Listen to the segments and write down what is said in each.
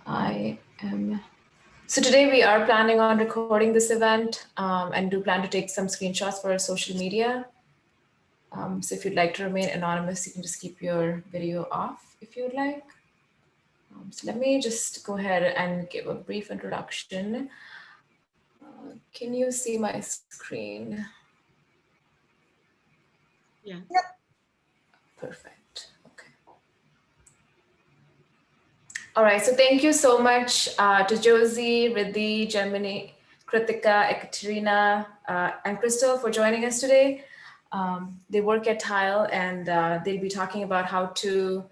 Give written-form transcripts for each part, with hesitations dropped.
I am. So today we are planning on recording this event and do plan to take some screenshots for our social media. So if you'd like to remain anonymous, you can just keep your video off if you'd like. So let me just go ahead and give a brief introduction. Can you see my screen? Yeah. Yep. Perfect. Okay. All right. So thank you so much to Jossie, Riddhi, Gemini, Kritika, Ekaterina, and Crystal for joining us today. They work at Tile, and they'll be talking about how to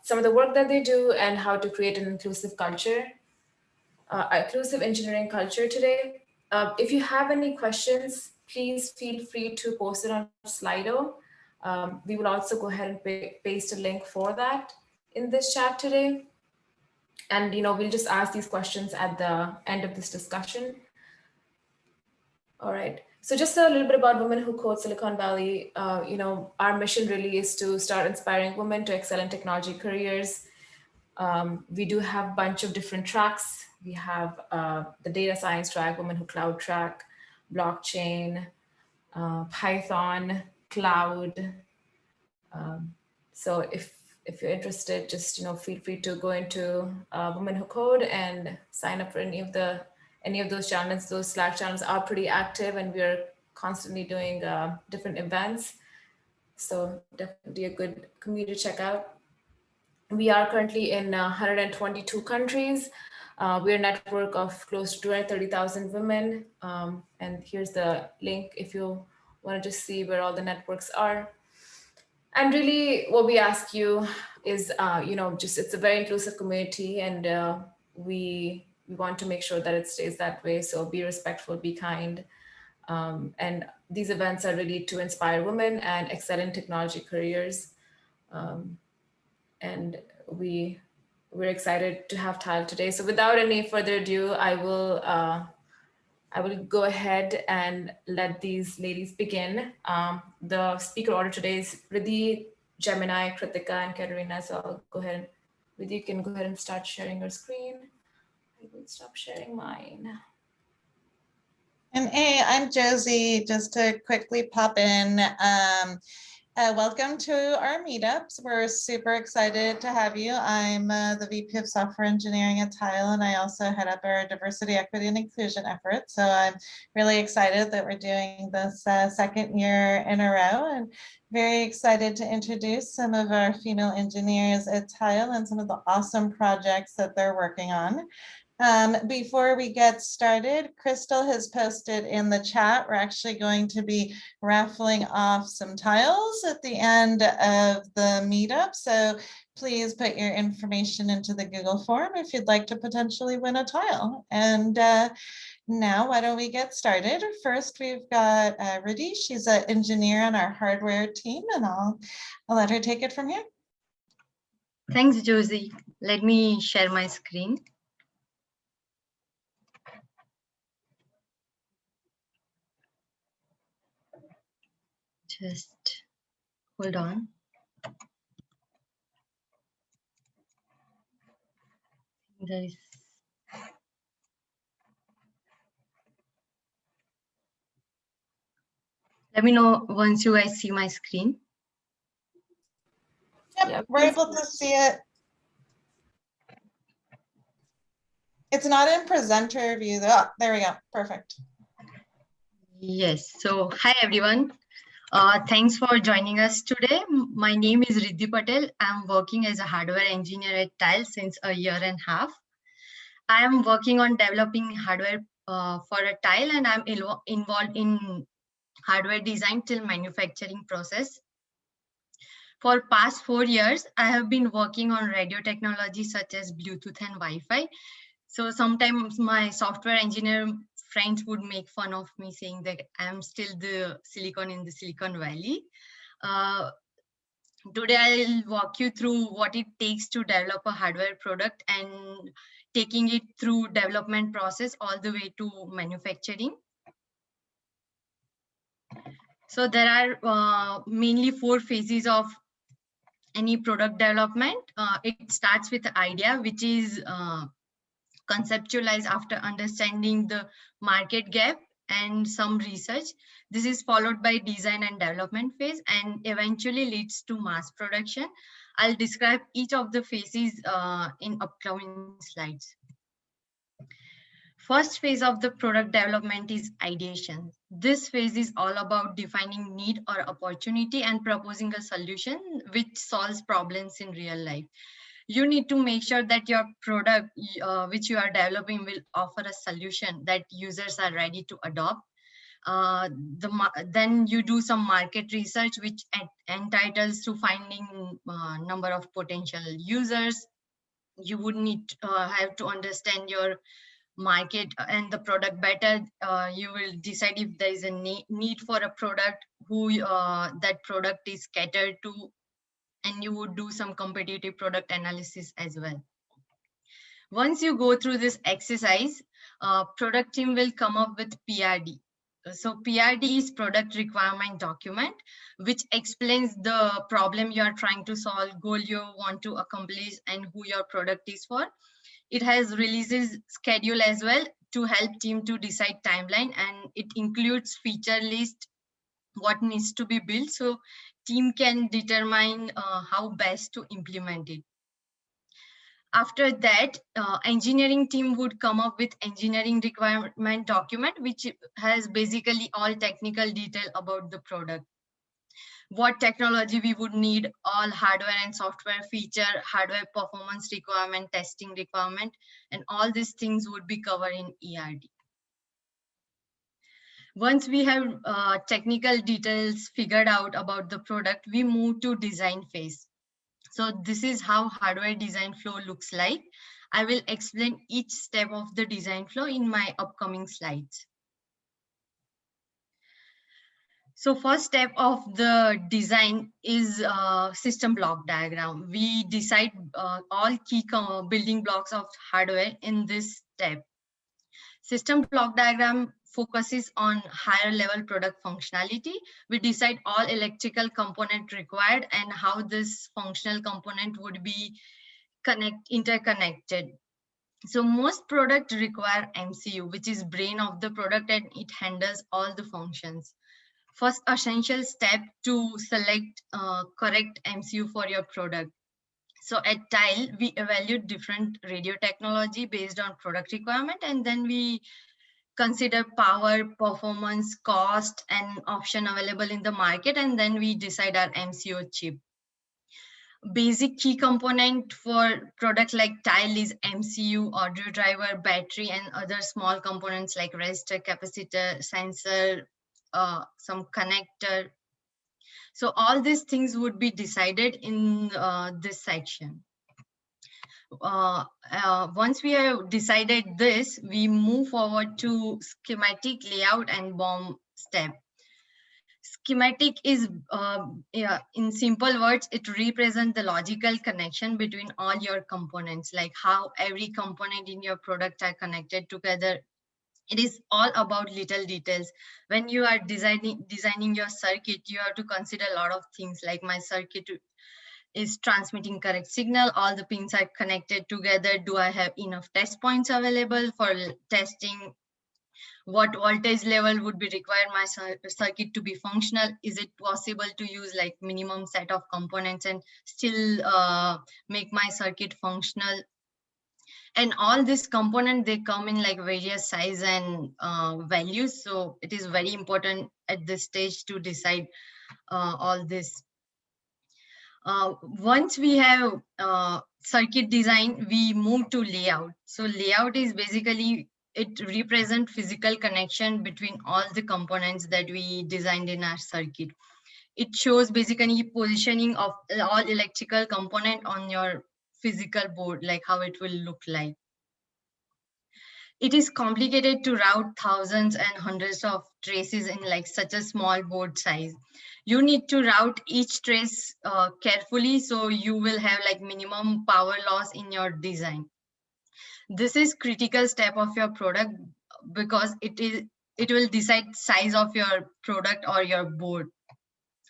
some of the work that they do and how to create an inclusive culture, inclusive engineering culture today. If you have any questions, please feel free to post it on Slido. We will also go ahead and paste a link for that in this chat today. And we'll just ask these questions at the end of this discussion. All right. So just a little bit about Women Who Code Silicon Valley. Our mission really is to start inspiring women to excel in technology careers. We do have a bunch of different tracks. We have the data science track, Women Who Cloud track, blockchain, Python, cloud. So if you're interested, just feel free to go into Women Who Code and sign up for any of those channels. Those Slack channels are pretty active, and we are constantly doing different events. So definitely a good community to check out. We are currently in 122 countries. We're a network of close to 230,000 women. And here's the link if you want to just see where all the networks are. And really what we ask you is, it's a very inclusive community, and we want to make sure that it stays that way. So be respectful, be kind. And these events are really to inspire women and excel in technology careers. And we're excited to have Tile today. So without any further ado, I will go ahead and let these ladies begin. The speaker order today is Riddhi, Gemini, Kritika, and Katerina. So I'll go ahead. Riddhi, you can go ahead and start sharing your screen. I will stop sharing mine. And hey, I'm Jossie. Just to quickly pop in. Welcome to our meetups. We're super excited to have you. I'm the VP of Software Engineering at Tile, and I also head up our diversity, equity, and inclusion effort. So I'm really excited that we're doing this second year in a row, and very excited to introduce some of our female engineers at Tile and some of the awesome projects that they're working on. Before we get started, Crystal has posted in the chat, we're actually going to be raffling off some tiles at the end of the meetup. So please put your information into the Google form if you'd like to potentially win a tile. And now why don't we get started? First, we've got Riddhi. She's an engineer on our hardware team, and I'll let her take it from here. Thanks, Jossie. Let me share my screen. Just hold on. There is. Let me know once you guys see my screen. Yep, we're able to see it. It's not in presenter view though. Oh, there we go. Perfect. Yes. So hi, everyone. Thanks for joining us today. My name is Riddhi Patel. I'm working as a hardware engineer at Tile since a year and a half. I am working on developing hardware for a Tile, and I'm involved in hardware design till manufacturing process. For past 4 years, I have been working on radio technology such as Bluetooth and Wi-Fi. So sometimes my software engineer friends would make fun of me saying that I'm still the silicon in the Silicon Valley. Today, I'll walk you through what it takes to develop a hardware product and taking it through development process all the way to manufacturing. So there are mainly 4 phases of any product development, it starts with the idea, which is conceptualized after understanding the market gap and some research. This is followed by design and development phase and eventually leads to mass production. I'll describe each of the phases in upcoming slides. First phase of the product development is ideation. This phase is all about defining need or opportunity and proposing a solution which solves problems in real life. You need to make sure that your product which you are developing will offer a solution that users are ready to adopt. Then you do some market research, which entitles to finding number of potential users. You would need have to understand your market and the product better. You will decide if there is a need for a product, who that product is catered to, and you would do some competitive product analysis as well. Once you go through this exercise, product team will come up with PRD. So PRD is product requirement document, which explains the problem you are trying to solve, goal you want to accomplish, and who your product is for. It has releases schedule as well to help team to decide timeline, and it includes feature list, what needs to be built, so team can determine how best to implement it. After that, engineering team would come up with engineering requirement document, which has basically all technical detail about the product. What technology we would need, all hardware and software feature, hardware performance requirement, testing requirement, and all these things would be covered in ERD. Once we have technical details figured out about the product, we move to design phase. So this is how hardware design flow looks like. I will explain each step of the design flow in my upcoming slides. So first step of the design is system block diagram. We decide all key building blocks of hardware in this step. System block diagram focuses on higher level product functionality. We decide all electrical component required and how this functional component would be interconnected. So most products require MCU, which is brain of the product, and it handles all the functions. First essential step to select correct MCU for your product. So at Tile, we evaluate different radio technology based on product requirement, and then we consider power, performance, cost, and option available in the market, and then we decide our MCU chip. Basic key component for product like Tile is MCU, audio driver, battery, and other small components like resistor, capacitor, sensor, some connector. So all these things would be decided in this section. Once we have decided this, we move forward to schematic, layout, and BOM step. Schematic is, in simple words, it represents the logical connection between all your components, like how every component in your product are connected together. It is all about little details. When you are designing your circuit, you have to consider a lot of things, like my circuit is transmitting correct signal, all the pins are connected together, do I have enough test points available for testing, what voltage level would be required my circuit to be functional, is it possible to use like minimum set of components and still make my circuit functional. And all these components, they come in like various size and values, so it is very important at this stage to decide all this. Once we have circuit design, we move to layout. So layout is basically, it represents physical connection between all the components that we designed in our circuit. It shows basically positioning of all electrical component on your physical board, like how it will look like. It is complicated to route thousands and hundreds of traces in like such a small board size. You need to route each trace carefully, so you will have like minimum power loss in your design. This is critical step of your product because it will decide size of your product or your board.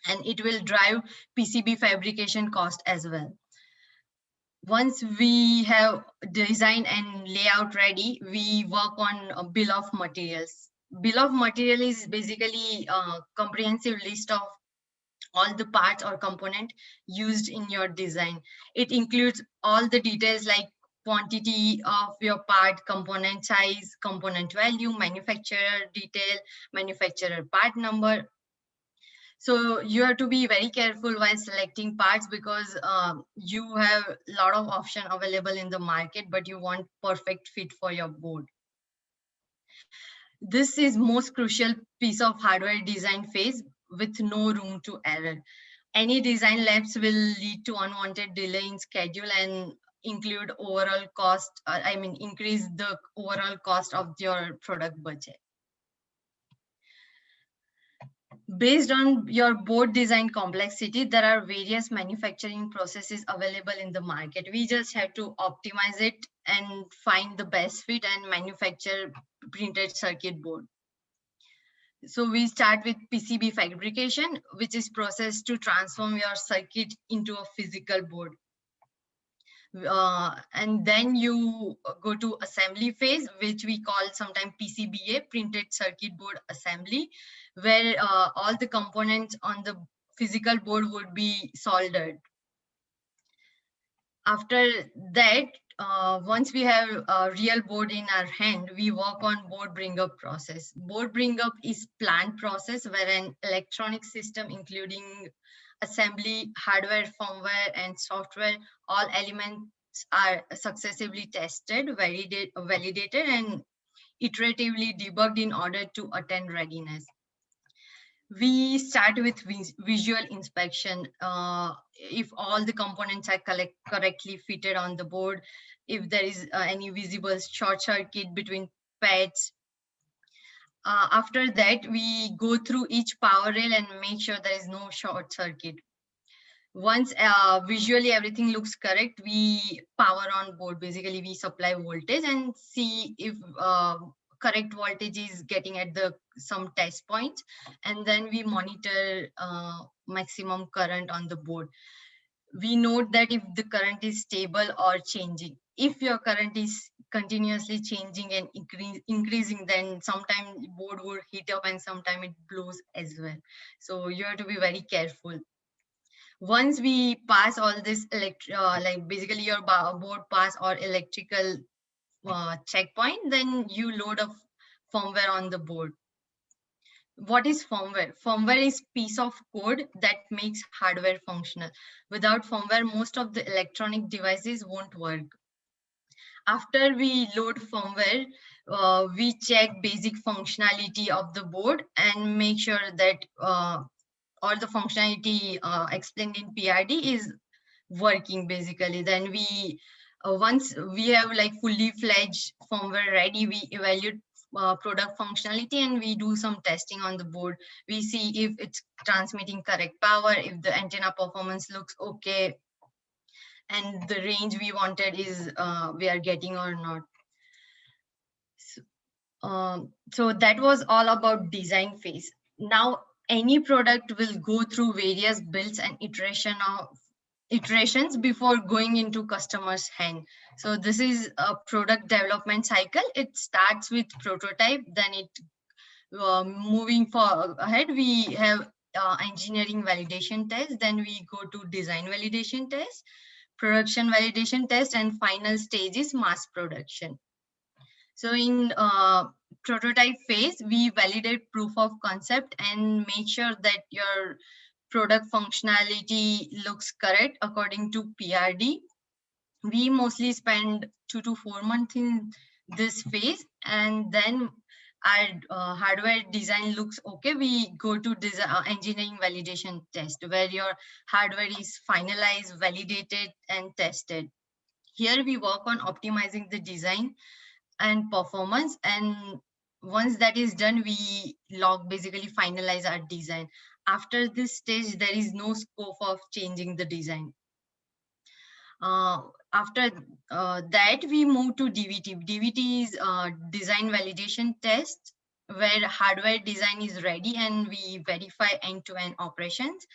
and it will drive PCB fabrication cost as well. Once we have design and layout ready, we work on a bill of materials. Bill of material is basically a comprehensive list of all the parts or component used in your design. It includes all the details like quantity of your part, component size, component value, manufacturer detail, manufacturer part number. So you have to be very careful while selecting parts, because you have a lot of option available in the market, but you want perfect fit for your board. This is most crucial piece of hardware design phase with no room to error. Any design lapse will lead to unwanted delay in schedule and include overall cost, increase the overall cost of your product budget. Based on your board design complexity, there are various manufacturing processes available in the market. We just have to optimize it and find the best fit and manufacture printed circuit board. So we start with PCB fabrication, which is process to transform your circuit into a physical board. And then you go to assembly phase, which we call sometimes PCBA, printed circuit board assembly, where all the components on the physical board would be soldered. After that, once we have a real board in our hand, we work on board bring up process. Board bring up is planned process where an electronic system, including assembly, hardware, firmware, and software, all elements are successively tested, validated, and iteratively debugged in order to attain readiness. We start with visual inspection. If all the components are correctly fitted on the board, if there is any visible short circuit between pads. After that, we go through each power rail and make sure there is no short circuit. Once visually everything looks correct, we power on board. Basically, we supply voltage and see if correct voltage is getting at some test points, and then we monitor maximum current on the board. We note that if the current is stable or changing. If your current is continuously changing and increasing, then sometimes board would heat up and sometimes it blows as well. So you have to be very careful. Once we pass all this basically your board pass or electrical checkpoint, then you load a firmware on the board. What is firmware? Firmware is piece of code that makes hardware functional. Without firmware, most of the electronic devices won't work. After we load firmware, we check basic functionality of the board and make sure that all the functionality explained in PRD is working basically. Then we once we have like fully fledged firmware ready, we evaluate product functionality and we do some testing on the board. We see if it's transmitting correct power, if the antenna performance looks okay, and the range we wanted is we are getting or not. So that was all about design phase. Now any product will go through various builds and iterations before going into customer's hand. So this is a product development cycle. It starts with prototype, then it moving ahead, we have engineering validation test, then we go to design validation test, production validation test, and final stage is mass production. So in prototype phase, we validate proof of concept and make sure that your product functionality looks correct according to PRD. We mostly spend 2 to 4 months in this phase, and then our hardware design looks okay. We go to engineering validation test, where your hardware is finalized, validated, and tested. Here we work on optimizing the design and performance, and once that is done, we basically finalize our design. After this stage, there is no scope of changing the design. After that, we move to DVT. DVT is design validation test, where hardware design is ready and we verify end-to-end operations.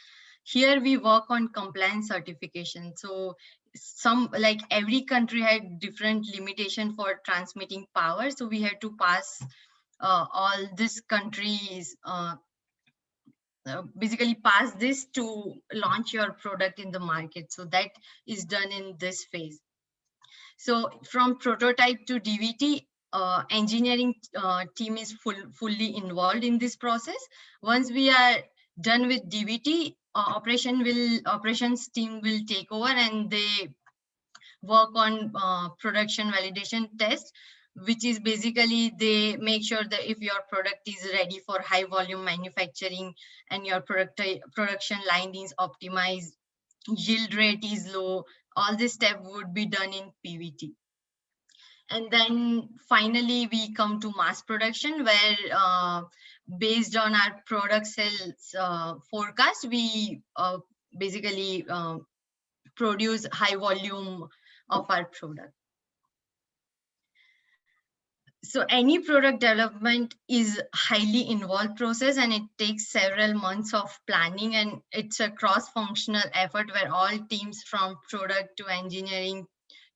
Here we work on compliance certification. So some, like every country had different limitation for transmitting power. So we had to pass all these countries, basically pass this to launch your product in the market. So that is done in this phase. So from prototype to DVT, engineering team is fully involved in this process. Once we are done with DVT, operations team will take over and they work on production validation test, which is basically they make sure that if your product is ready for high volume manufacturing and your production line is optimized, yield rate is low, all this step would be done in PVT. And then finally we come to mass production, where based on our product sales forecast, we basically produce high volume of our product. So any product development is highly involved process, and it takes several months of planning, and it's a cross-functional effort where all teams from product to engineering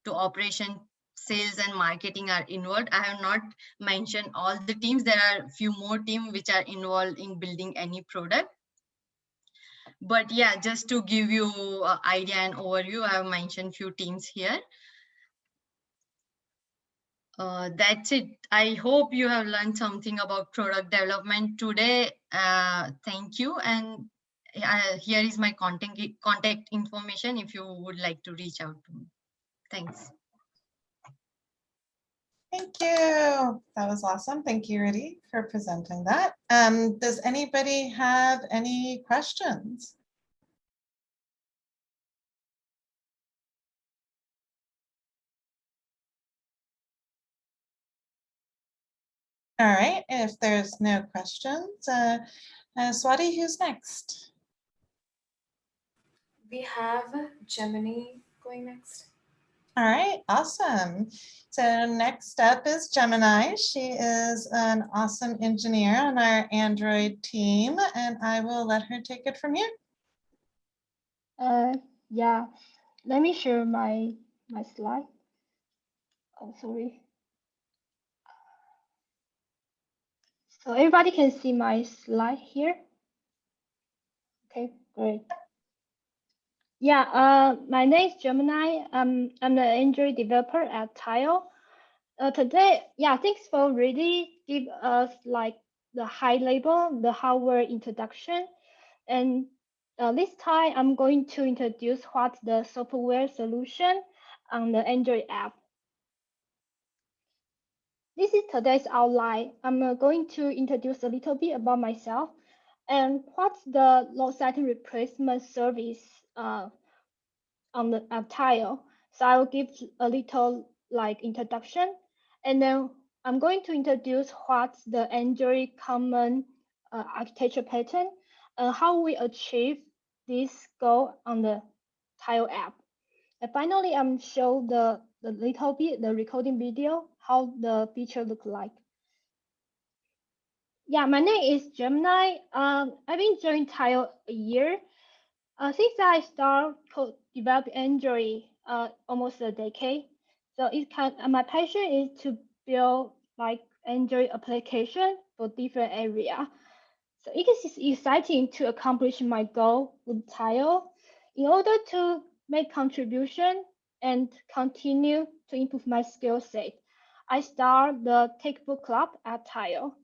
to operation, sales and marketing are involved. I have not mentioned all the teams. There are a few more teams which are involved in building any product. But yeah, just to give you an idea and overview, I have mentioned few teams here. That's it. I hope you have learned something about product development today. Thank you. And here is my contact information if you would like to reach out to me. Thanks. Thank you. That was awesome. Thank you, Riddhi, for presenting that. Does anybody have any questions? All right, if there's no questions, Swati, who's next? We have Gemini going next. All right, awesome. So next up is Gemini. She is an awesome engineer on our Android team, and I will let her take it from here. Yeah, let me share my slide. Oh, sorry. So everybody can see my slide here. Okay, great. Yeah, my name is Gemini. I'm an Android developer at Tile. Today, yeah, thanks for really give us like the high level, the hardware introduction. And this time I'm going to introduce what's the software solution on the Android app. This is today's outline. I'm going to introduce a little bit about myself and what's the load cycle replacement service on the Tile. So I will give a little like introduction, and then I'm going to introduce what's the Android common architecture pattern and how we achieve this goal on the Tile app. And finally, I'm show the little bit the recording video how the feature look like. Yeah, my name is Gemini. I've been joining Tile a year. Since I started develop Android almost a decade, so my passion is to build like Android application for different area. So it is exciting to accomplish my goal with Tile. In order to make contribution and continue to improve my skill set, I start the Tech Bookclub at Tile.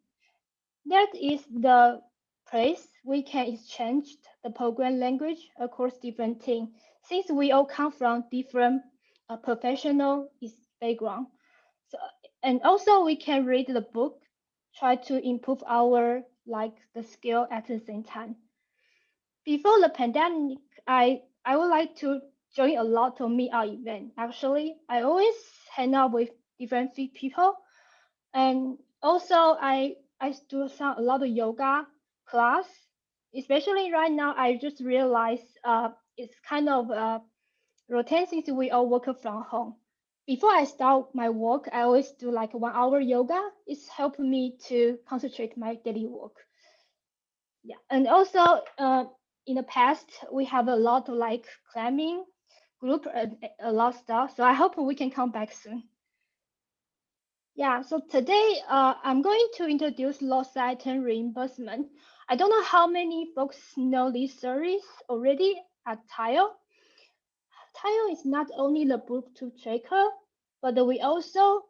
That is the place we can exchange the program language across different teams, since we all come from different professional background. So, and also we can read the book, try to improve our the skill at the same time. Before the pandemic, I would like to join a lot of meetup event. Actually, I always hang out with different people, and also I do a lot of yoga class. Especially right now, I just realized it's kind of routine since we all work from home. before I start my work, I always do like 1 hour yoga. It's helping me to concentrate my daily work. Yeah, and also in the past we have a lot of like climbing group, a lot of stuff. So I hope we can come back soon. Yeah, so today I'm going to introduce lost item reimbursement. I don't know how many folks know this service already at Tile. Tile is not only the Bluetooth tracker, but we also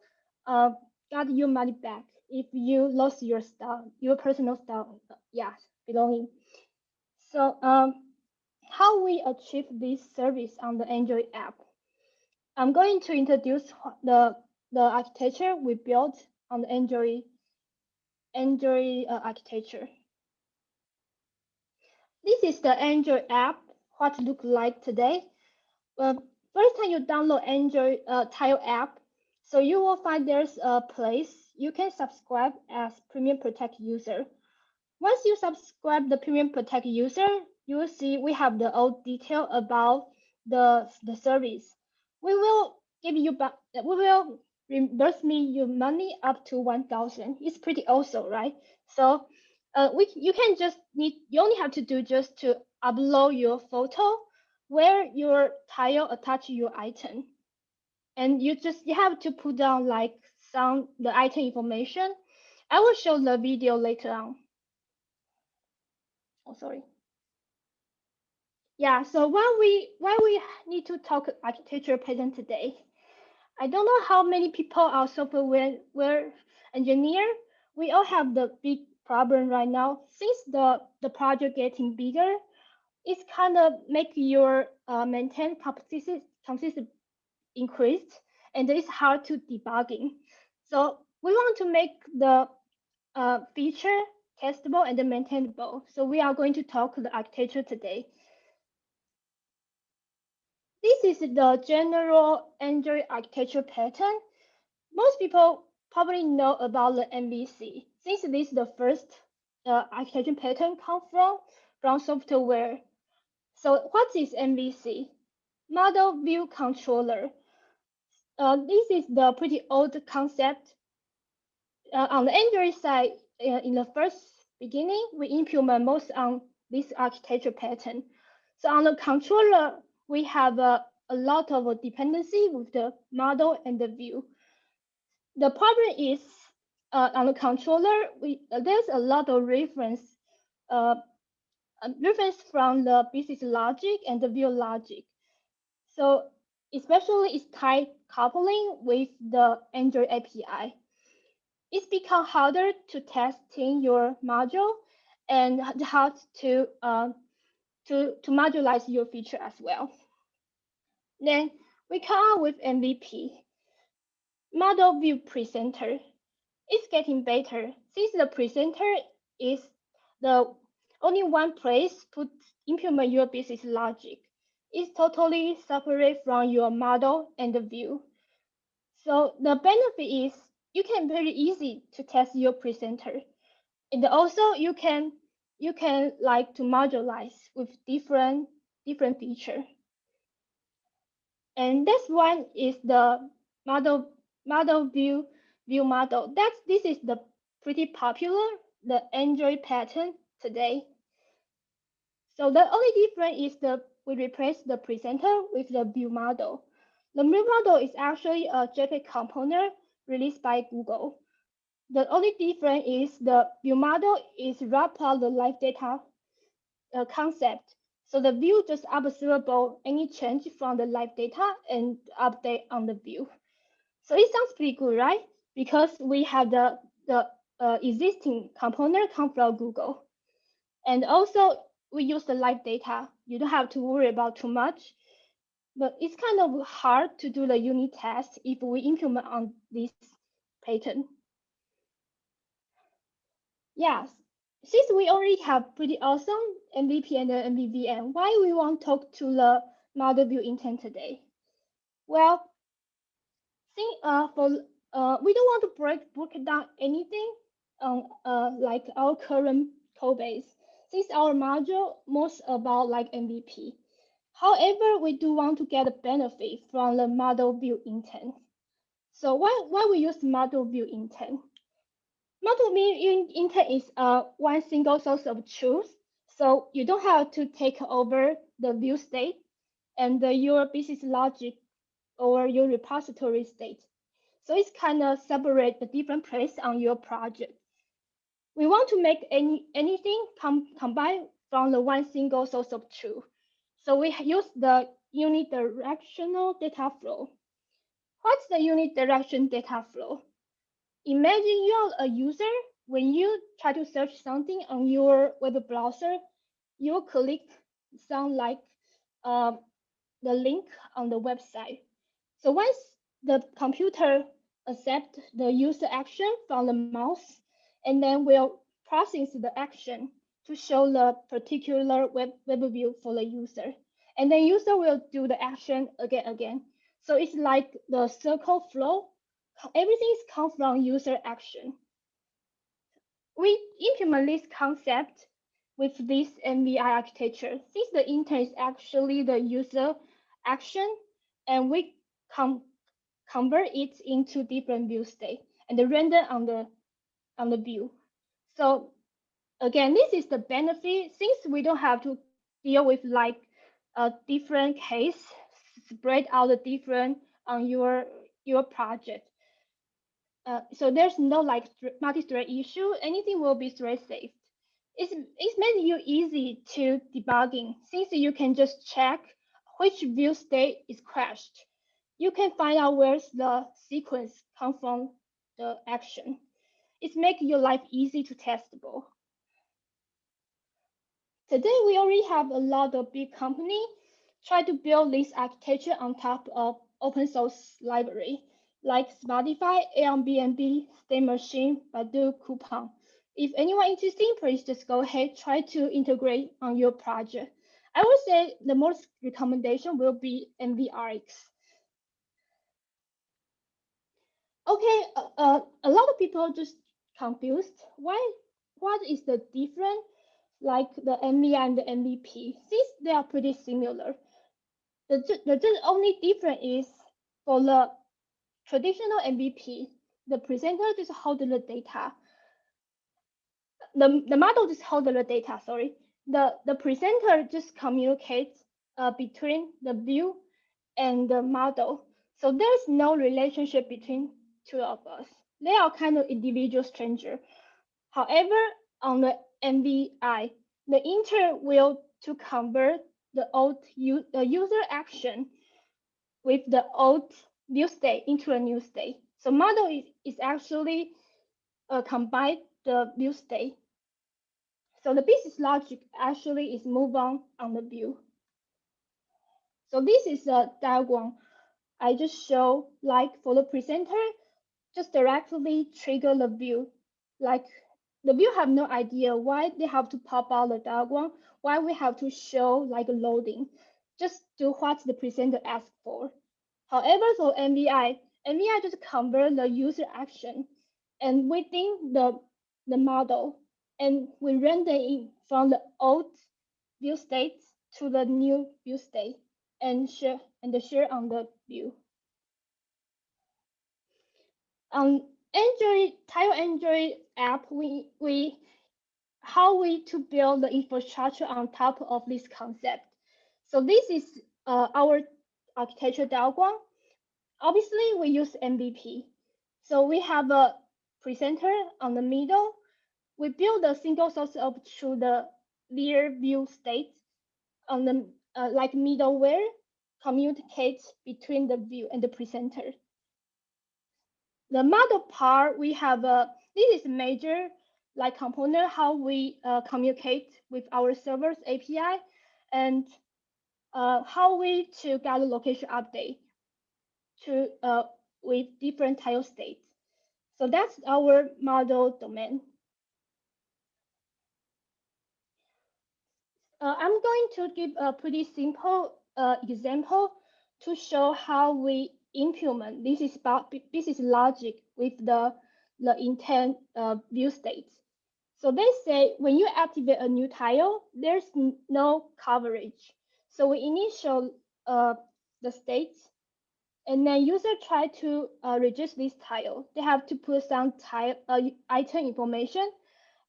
got your money back if you lost your stuff, your personal stuff, yeah, belonging. So how we achieve this service on the Android app. I'm going to introduce the architecture we built on the Android architecture. This is the Android app, what it look like today. First time you download Android Tile app, so you will find there's a place you can subscribe as Premium Protect user. Once you subscribe the Premium Protect user, you will see we have the all detail about the service. We will give you back. We will reimburse me your money up to 1,000. It's pretty awesome, right? So you can just you only have to do just to upload your photo where your tile attach your item, and you have to put down like the item information. I will show the video later on. Oh, sorry. Yeah, so why we need to talk architecture pattern today? I don't know how many people are software engineer. We all have the big problem right now. Since the project getting bigger, it's kind of make your maintain consistency increased, and it's hard to debugging. So we want to make the feature testable and maintainable. So we are going to talk the architecture today. This is the general Android architecture pattern. Most people probably know about the MVC, since this is the first architecture pattern come from software. So what is MVC? Model View Controller. This is the pretty old concept. On the Android side, in the first beginning, we implement most on this architecture pattern. So on the controller, we have a lot of dependency with the model and the view. The problem is on the controller, there's a lot of reference from the business logic and the view logic. So especially it's tight coupling with the Android API. It's become harder to testing your module and hard to modularize your feature as well. Then we come up with MVP, Model View Presenter. It's getting better since the presenter is the only one place to implement your business logic. It's totally separate from your model and the view. So the benefit is you can very easy to test your presenter, and also you can like to modularize with different feature. And this one is the model view model. This is the pretty popular the Android pattern today. So the only difference is we replace the presenter with the view model. The view model is actually a JPEG component released by Google. The only difference is the view model is wrap up the live data concept. So the view just observable any change from the live data and update on the view. So it sounds pretty good, right? Because we have the existing component come from Google. And also we use the live data. You don't have to worry about too much. But it's kind of hard to do the unit test if we implement on this pattern. Yes, since we already have pretty awesome MVP and MVVM, why we want to talk to the model view intent today? Well, we don't want to break down anything on like our current code base, since our module most about like MVP. However, we do want to get a benefit from the model view intent. So why we use model view intent? Model view intent is one single source of truth. So you don't have to take over the view state and your business logic or your repository state. So it's kind of separate the different place on your project. We want to make anything combine from the one single source of truth. So we use the unidirectional data flow. What's the unidirectional data flow? Imagine you're a user. When you try to search something on your web browser, you click some like the link on the website. So once the computer accepts the user action from the mouse, and then will process the action to show the particular web view for the user. And then user will do the action again. So it's like the circle flow. Everything comes from user action. We implement this concept with this MVI architecture. Since the intent is actually the user action, and we convert it into different view state and render on the view. So again, this is the benefit since we don't have to deal with like a different case, spread out the different on your project. So there's no like multi-thread issue. Anything will be thread safe. It's made you easy to debugging since you can just check which view state is crashed. You can find out where's the sequence come from the action. It makes your life easy to testable. Today, we already have a lot of big companies try to build this architecture on top of open source library, like Spotify, Airbnb, State Machine, Baidu, Coupon. If anyone interested, please just go ahead, try to integrate on your project. I would say the most recommendation will be MVRX. Okay, a lot of people just confused. What is the difference like the MVI and the MVP? Since they are pretty similar, the only difference is for the traditional MVP, the presenter just hold the data. The model just hold the data, sorry. The presenter just communicates between the view and the model. So there's no relationship between two of us. They are kind of individual stranger. However, on the MVI, the inter will to convert the old user action with the old view state into a new state. So model is actually combine the view state. So the business logic actually is move on the view. So this is a diagram I just show like for the presenter, just directly trigger the view. Like the view have no idea why they have to pop out the diagram, why we have to show like loading, just do what the presenter asked for. However, for MVI just convert the user action and within the model, and we render it from the old view state to the new view state and share on the view. Android app, how we to build the infrastructure on top of this concept. So this is our architecture diagram. Obviously, we use MVP. So we have a presenter on the middle. We build a single source of truth, their view state on the like middleware communicates between the view and the presenter. The model part, we have this is major like component how we communicate with our servers API and how we to gather location update to with different tile states. So that's our model domain. I'm going to give a pretty simple example to show how we implement this is about business logic with the intent view states. So they say when you activate a new tile, there's no coverage. So we initial the states And then user try to register this tile. They have to put some item information.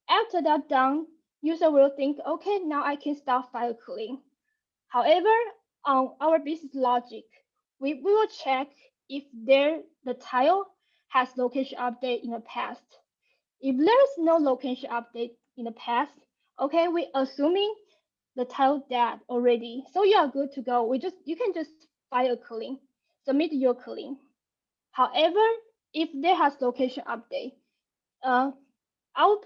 After that done, user will think, okay, now I can start file clean. However, on our business logic, we will check if the tile has location update in the past. If there is no location update in the past, okay, we assuming the tile dead already. So you are good to go. You can just file a clean, submit your clean. However, if there has location update, uh, our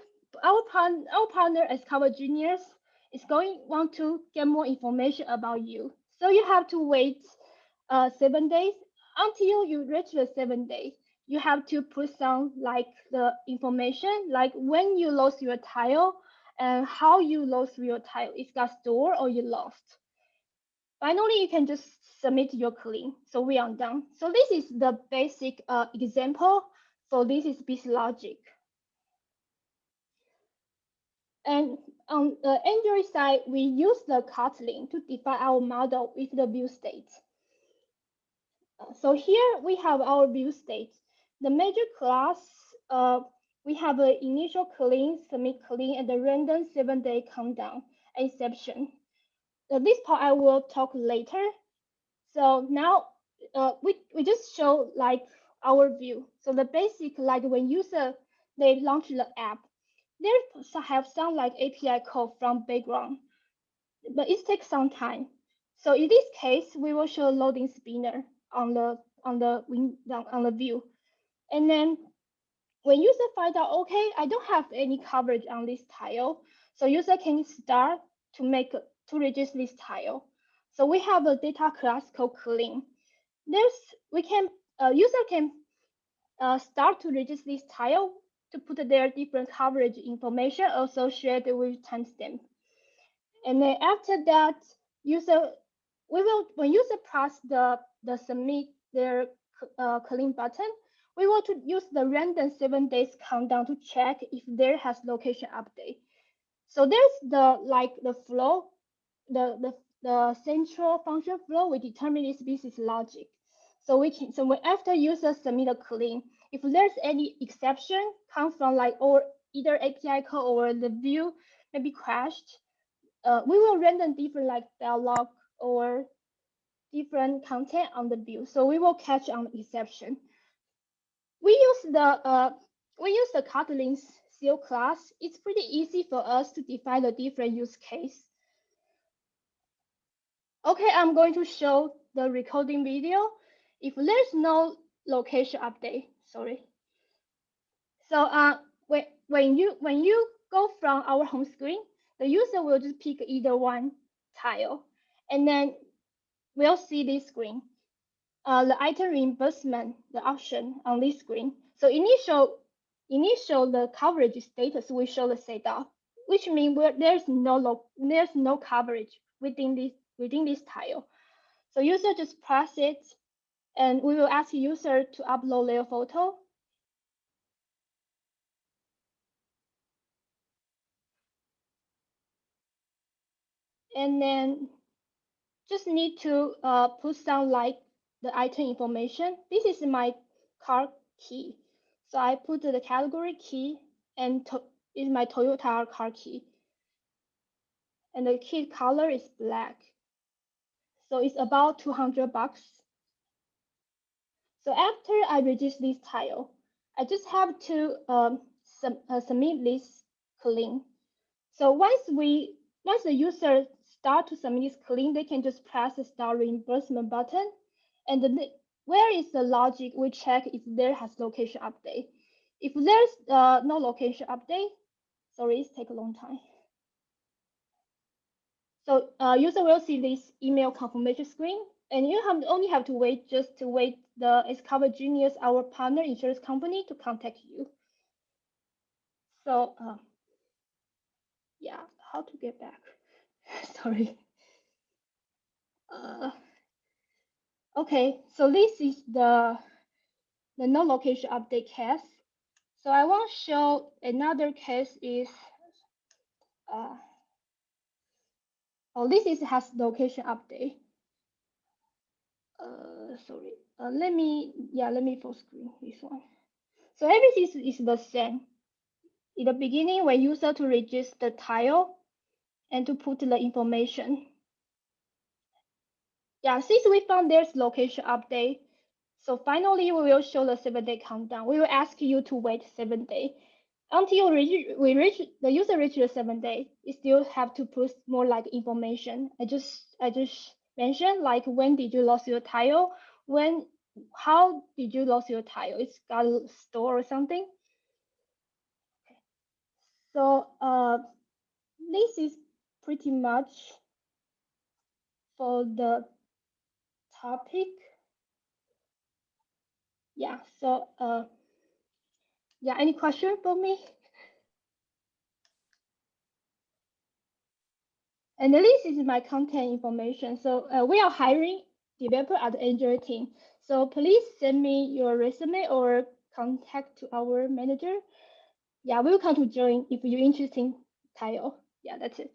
partner as cover juniors is want to get more information about you. So you have to wait 7 days until you reach the 7 days. You have to put some like the information, like when you lost your tile and how you lost your tile. It got stored or you lost. Finally, you can just submit your claim. So we are done. So this is the basic example. So this is business logic. And on the Android side, we use the Kotlin to define our model with the view state. So here we have our view state. The major class, we have an initial clean, submit clean, and the random 7-day countdown exception. This part I will talk later. So now we just show like our view. So the basic, like when user, they launch the app, they have some like API code from background, but it takes some time. So in this case, we will show loading spinner on the view, and then when user find out, okay, I don't have any coverage on this tile, so user can start to register this tile. So we have a data class called clean. User can start to register this tile to put their different coverage information associated with timestamp. And then after that, when user press the submit their clean button, we want to use the random 7 days countdown to check if there has location update. So there's the flow, the central function flow. We determine this business logic. So after user submit a clean, if there's any exception comes from or either API code or the view maybe crashed, we will random different dialog or different content on the view. So we will catch on the exception. We use the Kotlin's seal class. It's pretty easy for us to define the different use case. Okay, I'm going to show the recording video. If there's no location update, sorry. So when you go from our home screen, the user will just pick either one tile, and then we'll see this screen. The item reimbursement, the option on this screen. So initial the coverage status will show the setup, which means there's no coverage within this tile. So user just press it, and we will ask user to upload their photo. And then just need to put some the item information. This is my car key. So I put the category key and is my Toyota car key. And the key color is black. So it's about $200. So after I register this tile, I just have to submit this clean. So once the user start to submit this clean, they can just press the start reimbursement button, and where is the logic? We check if there has location update. If there's no location update, sorry, it's take a long time. So user will see this email confirmation screen, and you only have to wait the Discover Genius, our partner insurance company, to contact you. So yeah, how to get back? Sorry. Okay, so this is the no location update case. So I want to show another case is this has location update. Sorry. let me full screen this one. So everything is the same. In the beginning, when user to register the tile and to put the information. Yeah, since we found there's location update, so finally we will show the 7-day countdown. We will ask you to wait 7 days. Until the user reach the 7 day, you still have to put more like information. I just mentioned like when did you lose your tile, how did you lose your tile? It's got a store or something. Okay. So this is pretty much for the topic. Yeah. So yeah, any question for me? And this is my content information. So we are hiring developer at the Android team. So please send me your resume or contact to our manager. Yeah, welcome to join if you're interested in tile. Yeah, that's it.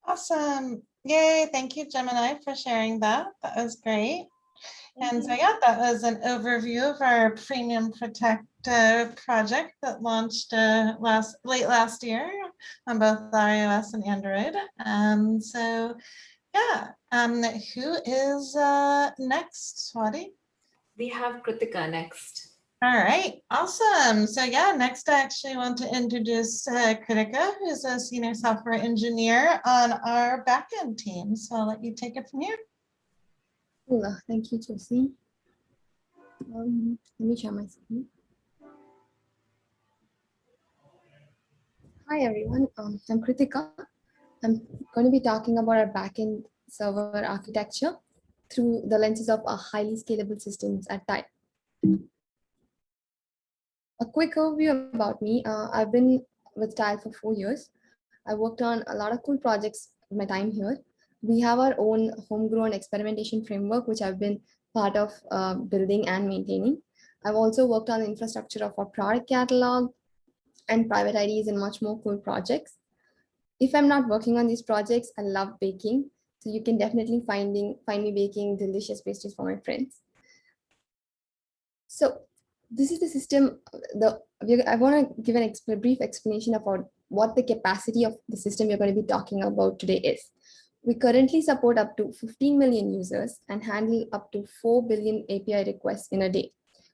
Awesome. Yay. Thank you, Gemini, for sharing that. That was great. And so, yeah, that was an overview of our Premium Protect project that launched late last year on both iOS and Android. So, yeah, who is next, Swati? We have Kritika next. All right, awesome. So yeah, next I actually want to introduce Kritika, who's a senior software engineer on our backend team. So I'll let you take it from here. Cool. Thank you, Jossie. Let me share my screen. Hi, everyone. I'm Kritika. I'm going to be talking about our backend server architecture through the lenses of our highly scalable systems at Tile. A quick overview about me. I've been with Tile for 4 years. I worked on a lot of cool projects in my time here. We have our own homegrown experimentation framework, which I've been part of building and maintaining. I've also worked on the infrastructure of our product catalog and private IDs and much more cool projects. If I'm not working on these projects, I love baking. So you can definitely find me baking delicious pastries for my friends. So this is the system. I want to give a brief explanation about what the capacity of the system we're going to be talking about today is. We currently support up to 15 million users and handle up to 4 billion API requests in a day.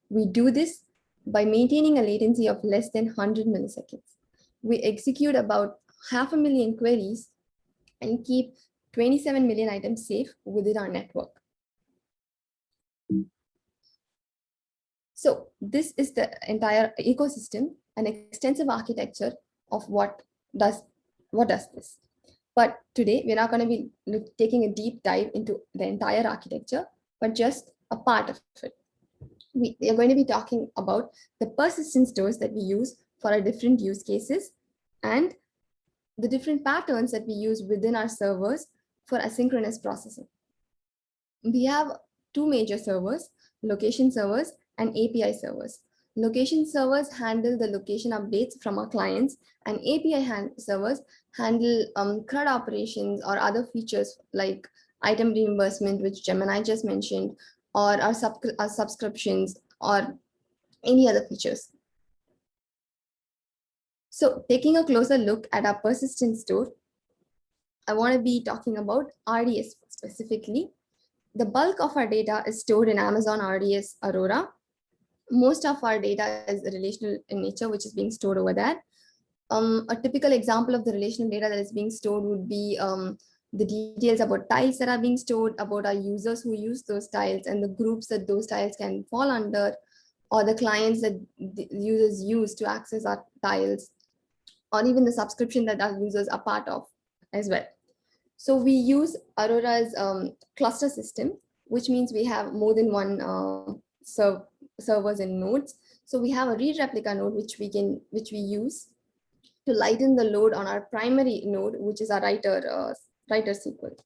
We do this by maintaining a latency of less than 100 milliseconds. We execute about 500,000 queries and keep 27 million items safe within our network. So this is the entire ecosystem, an extensive architecture of what does this. But today we're not going to be taking a deep dive into the entire architecture, but just a part of it. We are going to be talking about the persistent stores that we use for our different use cases and the different patterns that we use within our servers for asynchronous processing. We have two major servers, location servers and API servers. Location servers handle the location updates from our clients, and API servers handle CRUD operations or other features like item reimbursement, which Gemini just mentioned, or our subscriptions or any other features. So taking a closer look at our persistent store, I want to be talking about RDS specifically. The bulk of our data is stored in Amazon RDS Aurora. Most of our data is relational in nature, which is being stored over there. A typical example of the relational data that is being stored would be the details about tiles that are being stored, about our users who use those tiles and the groups that those tiles can fall under, or the clients that the users use to access our tiles, or even the subscription that our users are part of as well. So we use Aurora's cluster system, which means we have more than one servers and nodes. So we have a read replica node, which we use to lighten the load on our primary node, which is our writer SQL.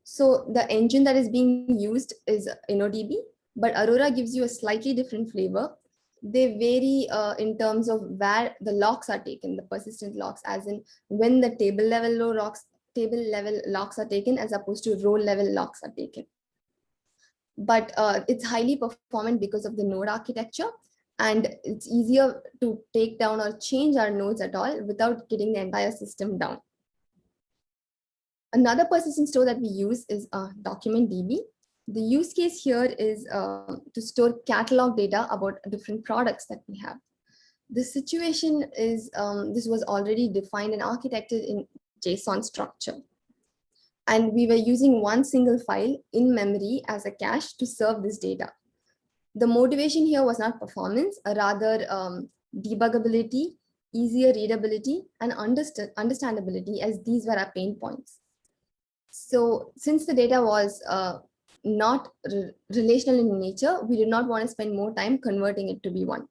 So the engine that is being used is InnoDB, but Aurora gives you a slightly different flavor. They vary in terms of where the locks are taken, the persistent locks, as in when the table level locks are taken, as opposed to row level locks are taken. but it's highly performant because of the node architecture, and it's easier to take down or change our nodes at all without getting the entire system down. Another persistent store that we use is DocumentDB. The use case here is to store catalog data about different products that we have. The situation is, this was already defined and architected in JSON structure. And we were using one single file in memory as a cache to serve this data. The motivation here was not performance, rather debuggability, easier readability, and understandability, as these were our pain points. So since the data was not relational in nature, we did not want to spend more time converting it to be one.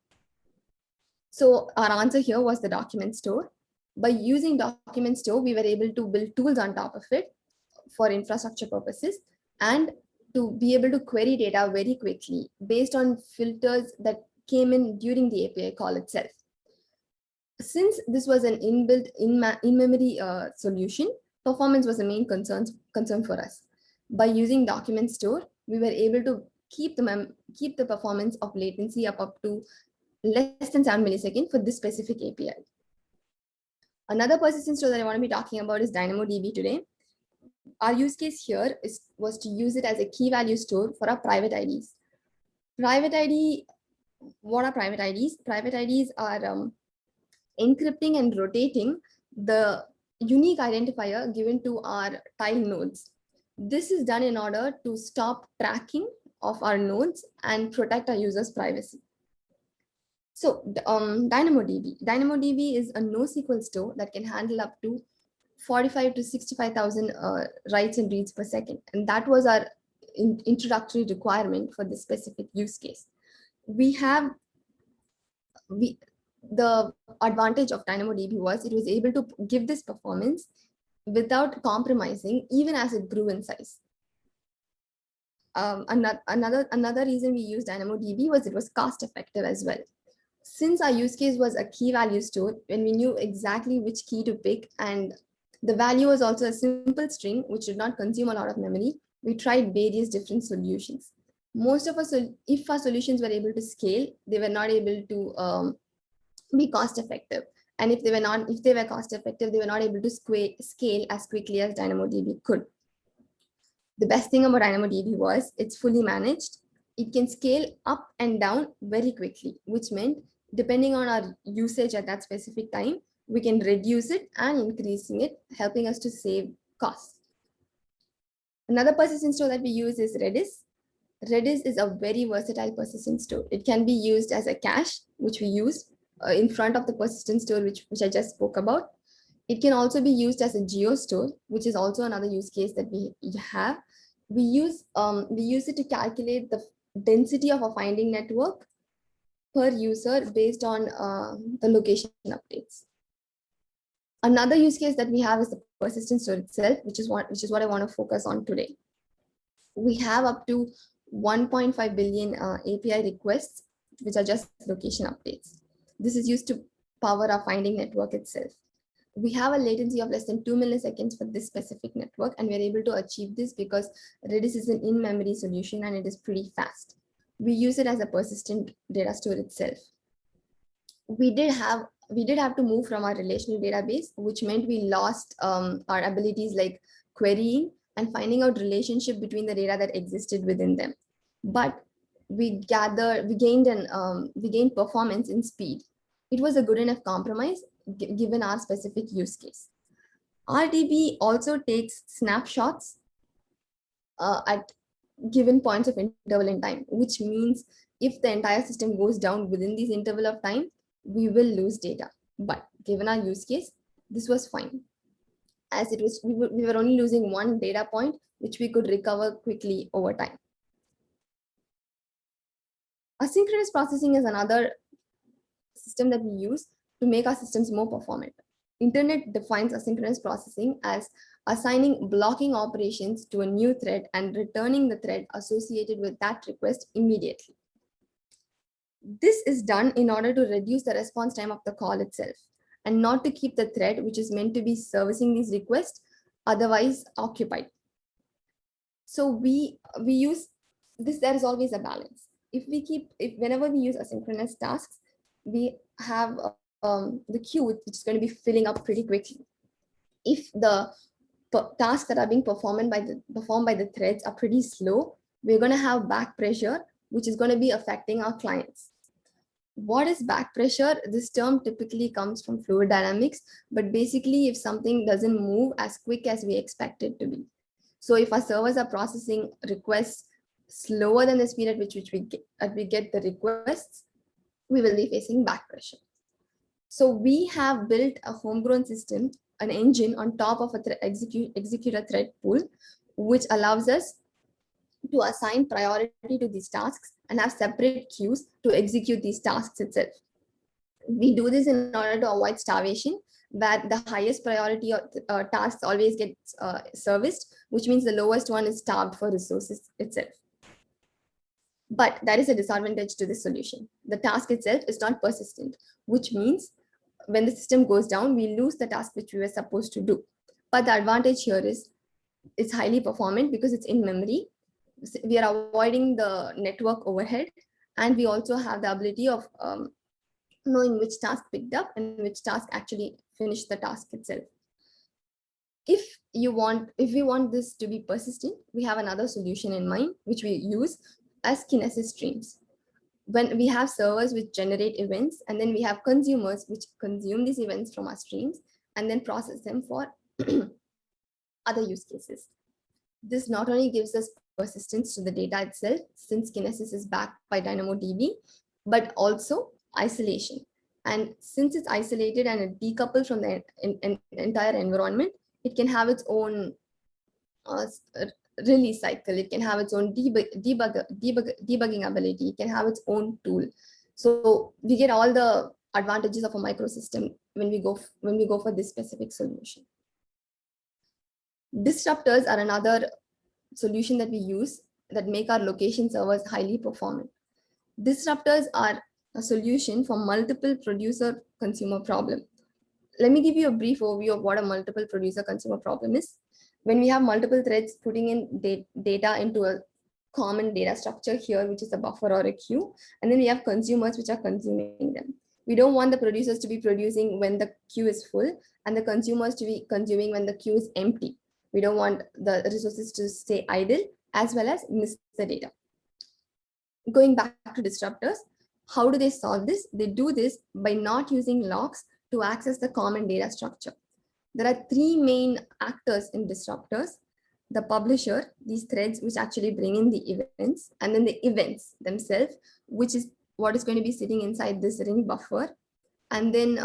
So our answer here was the document store. By using document store, we were able to build tools on top of it for infrastructure purposes and to be able to query data very quickly based on filters that came in during the API call itself. Since this was an inbuilt in-memory solution, performance was the main concern for us. By using document store, we were able to keep the performance of latency up to less than 7 milliseconds for this specific API. Another persistent store that I want to be talking about is DynamoDB today. Our use case here was to use it as a key value store for our private IDs. Private ID, what are private IDs? Private IDs are encrypting and rotating the unique identifier given to our tile nodes. This is done in order to stop tracking of our nodes and protect our users' privacy. So DynamoDB is a NoSQL store that can handle up to 45 to 65,000 writes and reads per second. And that was our introductory requirement for this specific use case. The advantage of DynamoDB was it was able to give this performance without compromising, even as it grew in size. Another reason we used DynamoDB was it was cost effective as well. Since our use case was a key value store, when we knew exactly which key to pick, and the value was also a simple string which did not consume a lot of memory, we tried various different solutions. Most of us, if our solutions were able to scale, they were not able to be cost effective. And if they were cost effective, they were not able to scale as quickly as DynamoDB could. The best thing about DynamoDB was it's fully managed. It can scale up and down very quickly, which meant depending on our usage at that specific time, we can reduce it and increasing it, helping us to save costs. Another persistent store that we use is Redis. Redis is a very versatile persistent store. It can be used as a cache, which we use in front of the persistent store, which I just spoke about. It can also be used as a geo store, which is also another use case that we have. We use it to calculate the density of a finding network per user based on the location updates. Another use case that we have is the persistent store itself, which is what I want to focus on today. We have up to 1.5 billion API requests, which are just location updates. This is used to power our finding network itself. We have a latency of less than 2 milliseconds for this specific network, and we're able to achieve this because Redis is an in-memory solution and it is pretty fast. We use it as a persistent data store itself. We did have to move from our relational database, which meant we lost our abilities like querying and finding out relationship between the data that existed within them. But we gained performance in speed. It was a good enough compromise given our specific use case. RDB also takes snapshots at given points of interval in time, which means if the entire system goes down within this interval of time, we will lose data. But given our use case, this was fine, as it was we were only losing one data point, which we could recover quickly over time. Asynchronous processing is another system that we use to make our systems more performant. Internet defines asynchronous processing as assigning blocking operations to a new thread and returning the thread associated with that request immediately. This is done in order to reduce the response time of the call itself and not to keep the thread, which is meant to be servicing these requests, otherwise occupied. So we use there is always a balance. Whenever we use asynchronous tasks, we have the queue, which is going to be filling up pretty quickly. If the tasks that are being performed by the threads are pretty slow, we're going to have back pressure, which is going to be affecting our clients. What is back pressure? This term typically comes from fluid dynamics, but basically if something doesn't move as quick as we expect it to be. So if our servers are processing requests slower than the speed at which we get the requests, we will be facing back pressure. So we have built a homegrown system, an engine on top of a executor thread pool, which allows us to assign priority to these tasks and have separate queues to execute these tasks itself. We do this in order to avoid starvation, where the highest priority tasks always get serviced, which means the lowest one is starved for resources itself. But there is a disadvantage to this solution. The task itself is not persistent, which means when the system goes down, we lose the task which we were supposed to do. But the advantage here is it's highly performant because it's in memory. We are avoiding the network overhead, and we also have the ability of knowing which task picked up and which task actually finished the task itself. If we want this to be persistent, we have another solution in mind, which we use as kinesis streams. When we have servers which generate events, and then we have consumers which consume these events from our streams and then process them for other use cases. This not only gives us persistence to the data itself, since kinesis is backed by DynamoDB, but also isolation. And since it's isolated and it decoupled from the entire environment, it can have its own release cycle. It can have its own debugging ability. It can have its own tool. So we get all the advantages of a microsystem when we go for this specific solution. Disruptors are another solution that we use that make our location servers highly performant. Disruptors are a solution for multiple producer consumer problem. Let me give you a brief overview of what a multiple producer consumer problem is. When we have multiple threads putting in data into a common data structure here, which is a buffer or a queue, and then we have consumers which are consuming them. We don't want the producers to be producing when the queue is full and the consumers to be consuming when the queue is empty. We don't want the resources to stay idle as well as miss the data. Going back to disruptors, how do they solve this? They do this by not using locks to access the common data structure. There are three main actors in disruptors: the publisher, these threads which actually bring in the events, and then the events themselves, which is what is going to be sitting inside this ring buffer, and then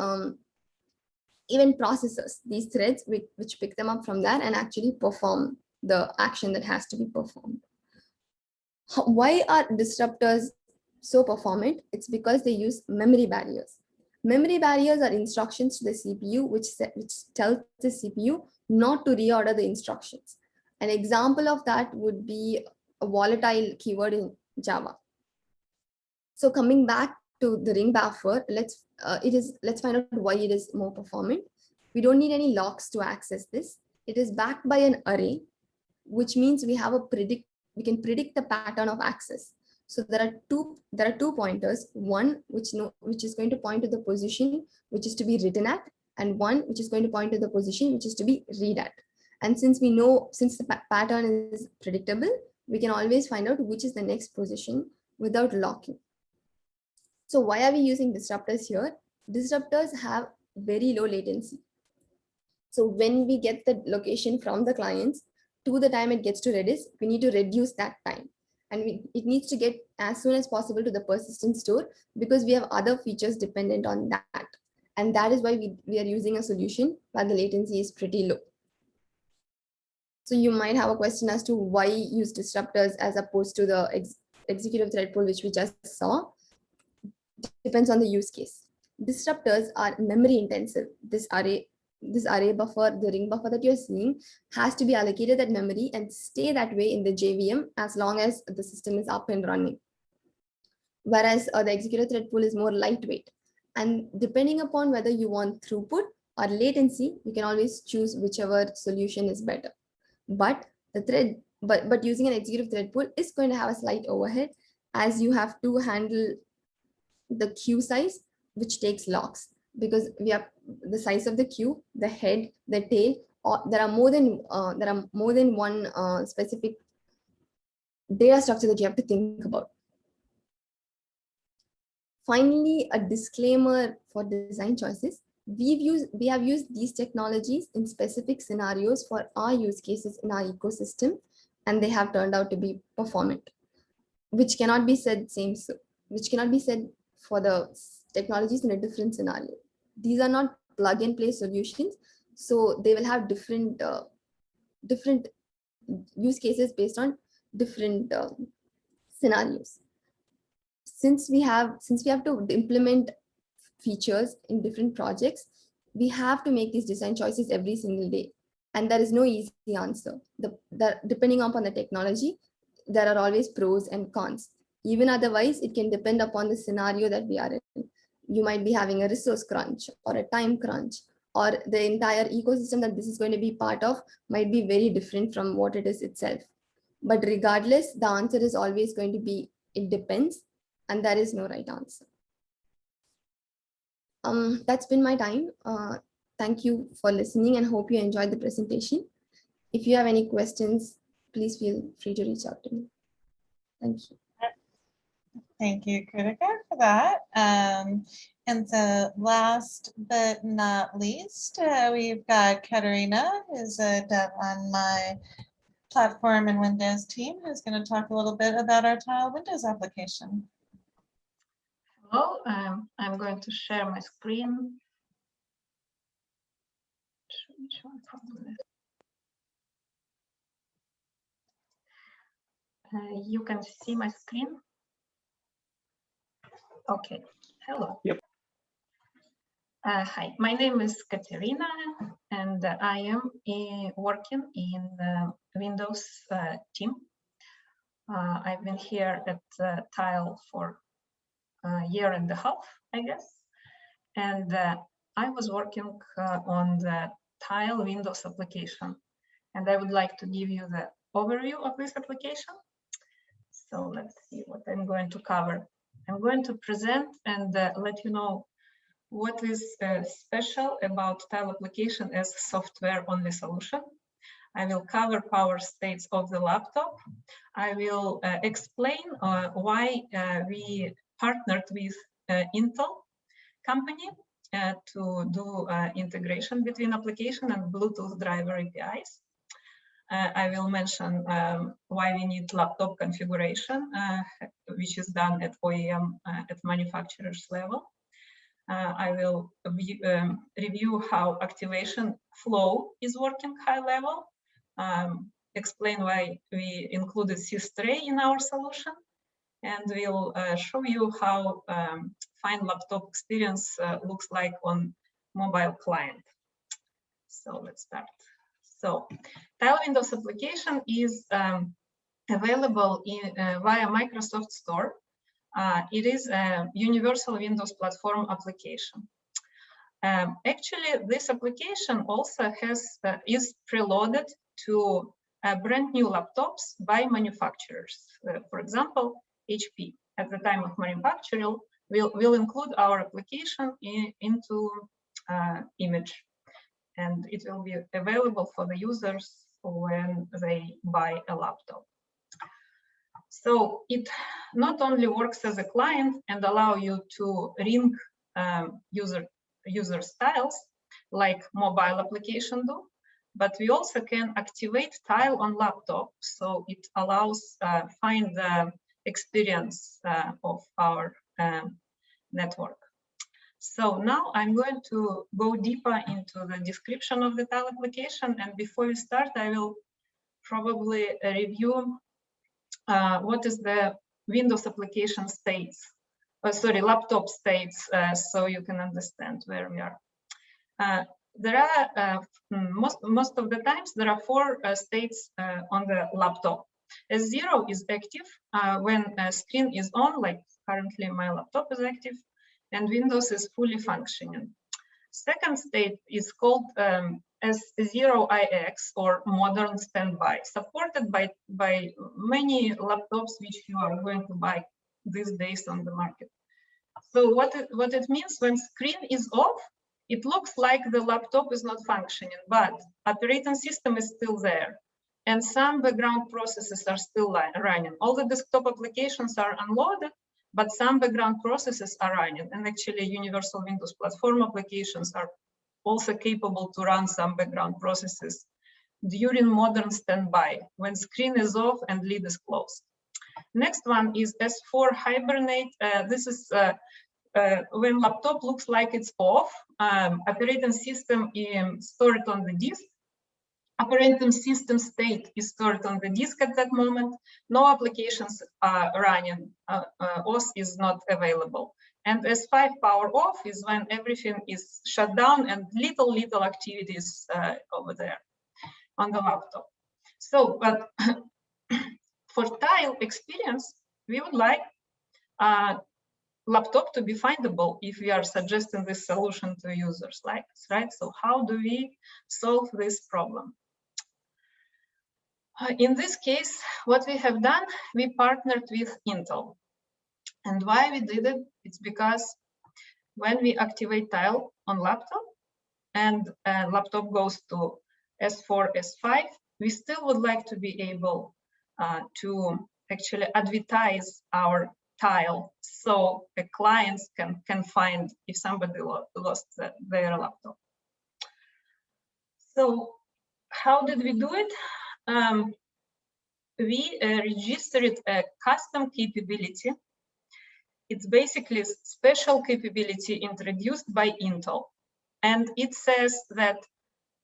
event processors, these threads which pick them up from there and actually perform the action that has to be performed. Why are disruptors so performant? It's because they use memory barriers. Memory barriers are instructions to the CPU which tells the CPU not to reorder the instructions. An example of that would be a volatile keyword in Java. So coming back to the ring buffer, let's find out why it is more performant. We don't need any locks to access this. It is backed by an array, which means we can predict the pattern of access. So there are two pointers, one which is going to point to the position which is to be written at, and one which is going to point to the position which is to be read at. And since the pattern is predictable, we can always find out which is the next position without locking. So why are we using disruptors here? Disruptors have very low latency. So when we get the location from the clients to the time it gets to Redis, we need to reduce that time. And it needs to get as soon as possible to the persistent store, because we have other features dependent on that. And that is why we are using a solution where the latency is pretty low. So you might have a question as to why use disruptors as opposed to the executive thread pool, which we just saw. Depends on the use case. Disruptors are memory intensive. This array buffer, the ring buffer that you're seeing, has to be allocated that memory and stay that way in the JVM as long as the system is up and running. Whereas the executive thread pool is more lightweight. And depending upon whether you want throughput or latency, you can always choose whichever solution is better. But the but using an executive thread pool is going to have a slight overhead, as you have to handle the queue size, which takes locks, because we have the size of the queue, the head, the tail, or there are more than one specific data structure that you have to think about. Finally, a disclaimer for design choices. We have used these technologies in specific scenarios for our use cases in our ecosystem, and they have turned out to be performant, which cannot be said for the technologies in a different scenario. These are not plug and play solutions, so they will have different use cases based on different scenarios. Since we have to implement features in different projects, we have to make these design choices every single day, and there is no easy answer. Depending upon the technology, there are always pros and cons. Even otherwise, it can depend upon the scenario that we are in. You might be having a resource crunch or a time crunch, or the entire ecosystem that this is going to be part of might be very different from what it is itself. But regardless, the answer is always going to be, it depends, and there is no right answer. That's been my time. Thank you for listening and hope you enjoyed the presentation. If you have any questions, please feel free to reach out to me. Thank you. Thank you, Kritika, for that. And so last but not least, we've got Katerina, who's a dev on my platform and Windows team, who's going to talk a little bit about our tile Windows application. Hello, I'm going to share my screen. You can see my screen? Okay, hello. Yep. Hi, my name is Katerina, and I am working in the Windows team. I've been here at Tile for a year and a half, I guess. And I was working on the Tile Windows application. And I would like to give you the overview of this application. So let's see what I'm going to cover. I'm going to present and let you know what is special about Tile application as a software-only solution. I will cover power states of the laptop. I will explain why we partnered with Intel company to do integration between application and Bluetooth driver APIs. I will mention why we need laptop configuration, which is done at OEM at manufacturer's level. I will review how activation flow is working high level, explain why we included systray in our solution, and we'll show you how fine laptop experience looks like on mobile client. So let's start. So Tile Windows application is available via Microsoft Store. It is a universal Windows platform application. Actually, this application also is preloaded to brand new laptops by manufacturers. For example, HP at the time of manufacturing will include our application into image, and it will be available for the users when they buy a laptop. So it not only works as a client and allow you to ring user styles like mobile application do, but we also can activate Tile on laptop, so it allows find the experience of our network. So now I'm going to go deeper into the description of the Tile application, and before we start, I will probably review what is the Windows application states, laptop states, so you can understand where we are. There are most of the times there are 4 states on the laptop. S0 is active when a screen is on, like currently my laptop is active, and Windows is fully functioning. Second state is called as 0ix or modern standby, supported by many laptops which you are going to buy these days on the market. So what it means, when screen is off, it looks like the laptop is not functioning, but operating system is still there. And some background processes are still running. All the desktop applications are unloaded, but some background processes are running. And actually, Universal Windows Platform applications are also capable to run some background processes during modern standby, when screen is off and lid is closed. Next one is S4 Hibernate. This is when laptop looks like it's off, operating system is stored on the disk. Operating system state is stored on the disk at that moment. No applications are running. OS is not available. And S5 power off is when everything is shut down and little activities over there on the laptop. So, but for tile experience, we would like laptop to be findable if we are suggesting this solution to users like this, right? So how do we solve this problem? In this case, what we have done, we partnered with Intel. And why we did it? It's because when we activate tile on laptop and laptop goes to S4, S5, we still would like to be able to actually advertise our tile so the clients can find if somebody lost their laptop. So how did we do it? We registered a custom capability. It's basically a special capability introduced by Intel. And it says that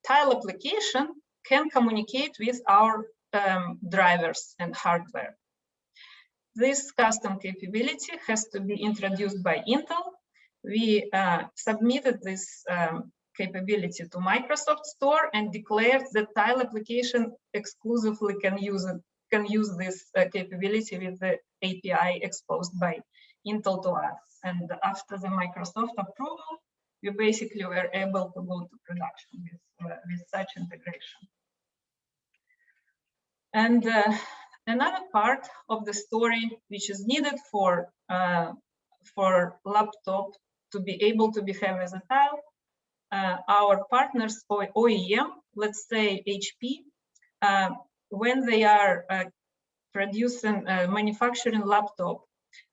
tile application can communicate with our drivers and hardware. This custom capability has to be introduced by Intel. We submitted this capability to Microsoft Store and declared that tile application exclusively can use this capability with the API exposed by Intel to us. And after the Microsoft approval, we basically were able to go to production with such integration. And another part of the story which is needed for laptop to be able to behave as a tile, our partners or OEM, let's say HP, when they are manufacturing laptop,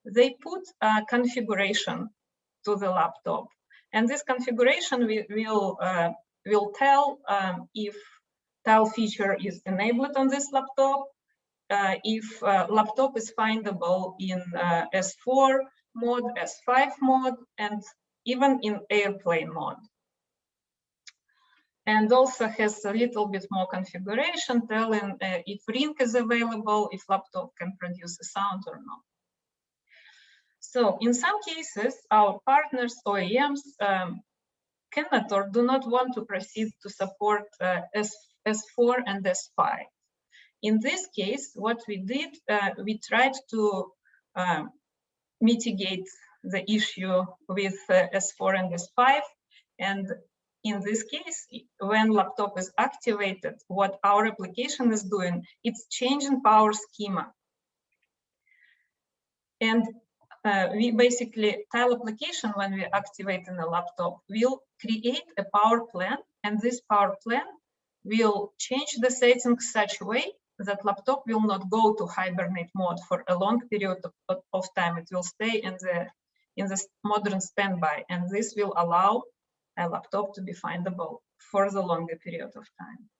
they put a configuration to the laptop, and this configuration will tell if tile feature is enabled on this laptop, if laptop is findable in S4 mode, S5 mode, and even in airplane mode. And also has a little bit more configuration telling if ring is available, if laptop can produce a sound or not. So in some cases, our partners, OEMs, cannot or do not want to proceed to support S4 and S5. In this case, what we did, we tried to mitigate the issue with S4 and S5. And in this case, when laptop is activated, what our application is doing, it's changing power schema. And we basically, tile application, when we activate in a laptop, will create a power plan, and this power plan will change the settings such a way that laptop will not go to hibernate mode for a long period of time. It will stay in the modern standby, and this will allow a laptop to be findable for the longer period of time.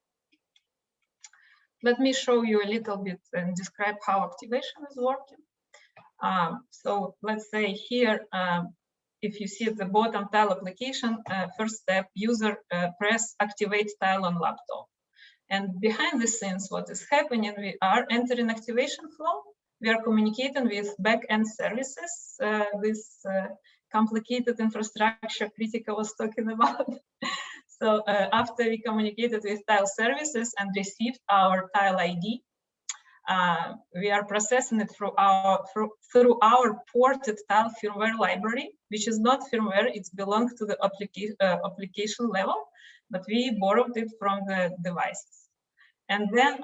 Let me show you a little bit and describe how activation is working. So let's say here, if you see at the bottom tile application, first step, user press activate tile on laptop. And behind the scenes, what is happening, we are entering activation flow. We are communicating with back-end services, this complicated infrastructure Kritika was talking about. So after we communicated with tile services and received our tile ID, we are processing it through our ported tile firmware library, which is not firmware, it belongs to the application level. but we borrowed it from the devices. And then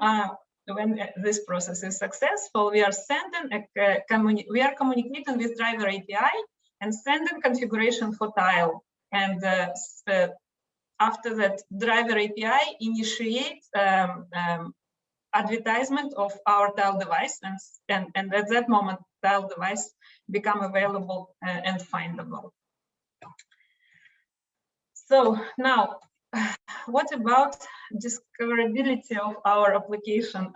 when this process is successful, we are sending we are communicating with driver API and sending configuration for tile. And after that, driver API initiates advertisement of our tile device, and at that moment, tile device become available and findable. So now, what about discoverability of our application?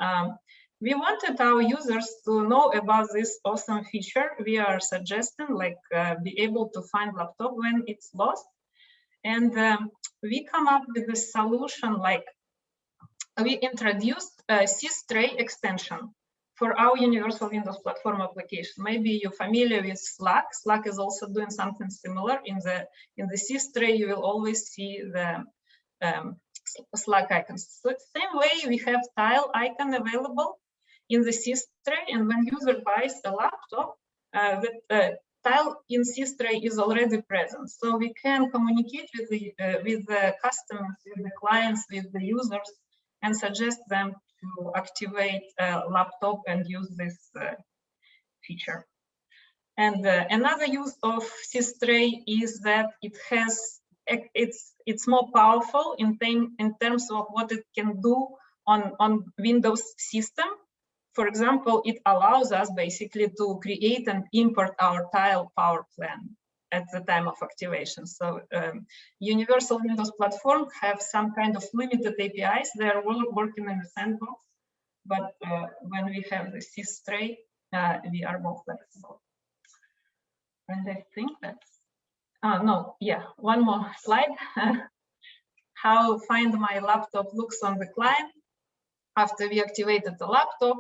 We wanted our users to know about this awesome feature we are suggesting, like be able to find laptop when it's lost. And we come up with a solution, like we introduced a C-Stray extension for our Universal Windows Platform application. Maybe you're familiar with Slack. Slack is also doing something similar. In the C-Stray, you will always see the Slack icons. So same way, we have tile icon available in the C-Stray, and when user buys a laptop, the tile in C-Stray is already present. So we can communicate with the customers, with the clients, with the users, and suggest them to activate a laptop and use this feature. And another use of C-Stray is that it's more powerful in terms of what it can do on Windows system. For example, it allows us basically to create and import our tile power plan at the time of activation. So Universal Windows Platform have some kind of limited APIs. They are working in the sandbox, but when we have the C-Stray, we are more flexible. And I think that's, no, yeah, one more slide. How Find My Laptop looks on the client after we activated the laptop.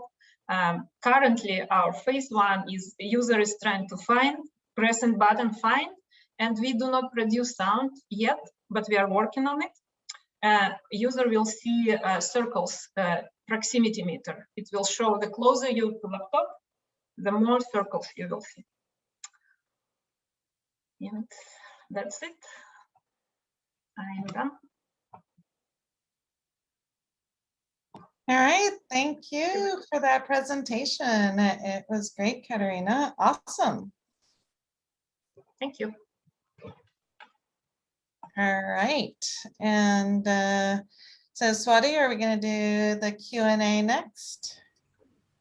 Currently, our phase one is user is trying to find, pressing button find, and we do not produce sound yet, but we are working on it. User will see circles, proximity meter. It will show the closer you to laptop, the more circles you will see. And that's it. I'm done. All right, thank you for that presentation. It was great, Katerina. Awesome. Thank you. All right, and so Swati, are we going to do the Q&A next?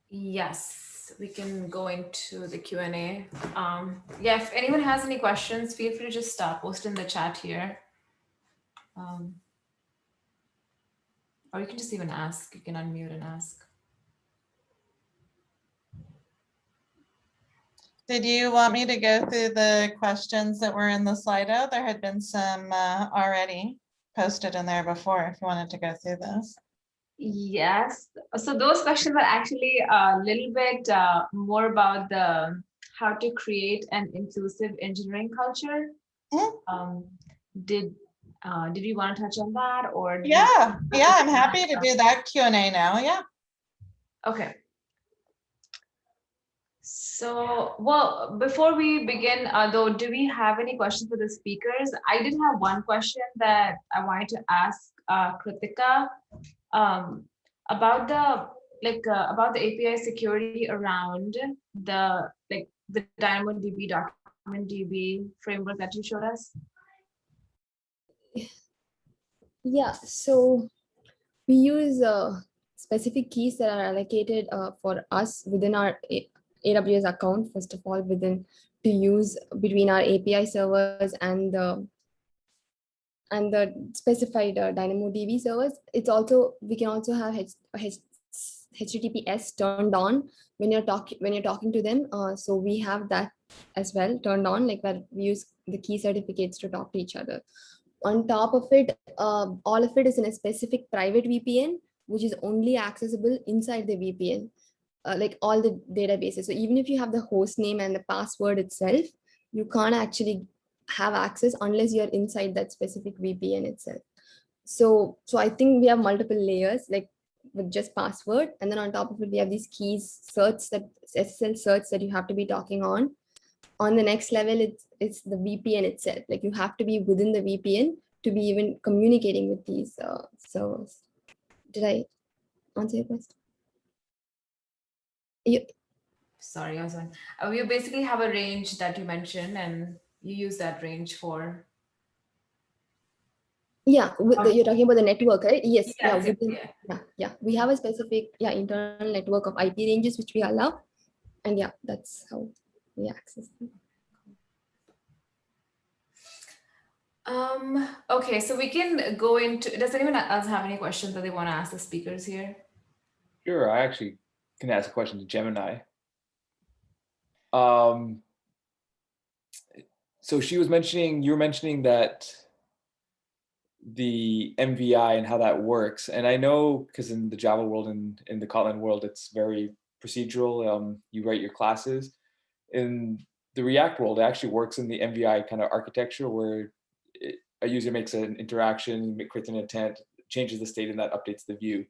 Yes, we can go into the Q&A. Yeah, if anyone has any questions, feel free to just post in the chat here. Or you can just even ask. You can unmute and ask. Did you want me to go through the questions that were in the Slido? There had been some already posted in there before, if you wanted to go through those. Yes. So those questions are actually a little bit more about the how to create an inclusive engineering culture. Mm-hmm. Did we want to touch on that, or? Yeah, I'm happy to do that Q&A now. Yeah. Okay. So, well, before we begin, though, do we have any questions for the speakers? I did have one question that I wanted to ask Kritika about the API security around the DynamoDB document DB framework that you showed us. Yeah, so we use specific keys that are allocated for us within our AWS account, first of all, to use between our API servers and the specified DynamoDB servers. It's also, we can also have HTTPS turned on when you're talking to them. So we have that as well turned on, like where we use the key certificates to talk to each other. On top of it, all of it is in a specific private VPN, which is only accessible inside the VPN. Like all the databases. So even if you have the host name and the password itself, you can't actually have access unless you're inside that specific VPN itself. So I think we have multiple layers, like with just password. And then on top of it, we have these keys, SSL certs that you have to be talking on. On the next level, it's the VPN itself. Like you have to be within the VPN to be even communicating with these servers. Did I answer your question? Sorry, I was on. You basically have a range that you mentioned, and you use that range for. Yeah, you're talking about the network, right? Yes. Yes, Yeah. We have a specific internal network of IP ranges which we allow, and yeah, that's how we access them. Okay, so we can go into. Does anyone else have any questions that they want to ask the speakers here? Sure, I actually can ask a question to Gemini. So you were mentioning that the MVI and how that works. And I know because in the Java world and in the Kotlin world, it's very procedural. You write your classes. In the React world, it actually works in the MVI kind of architecture where a user makes an interaction, creates an intent, changes the state, and that updates the view.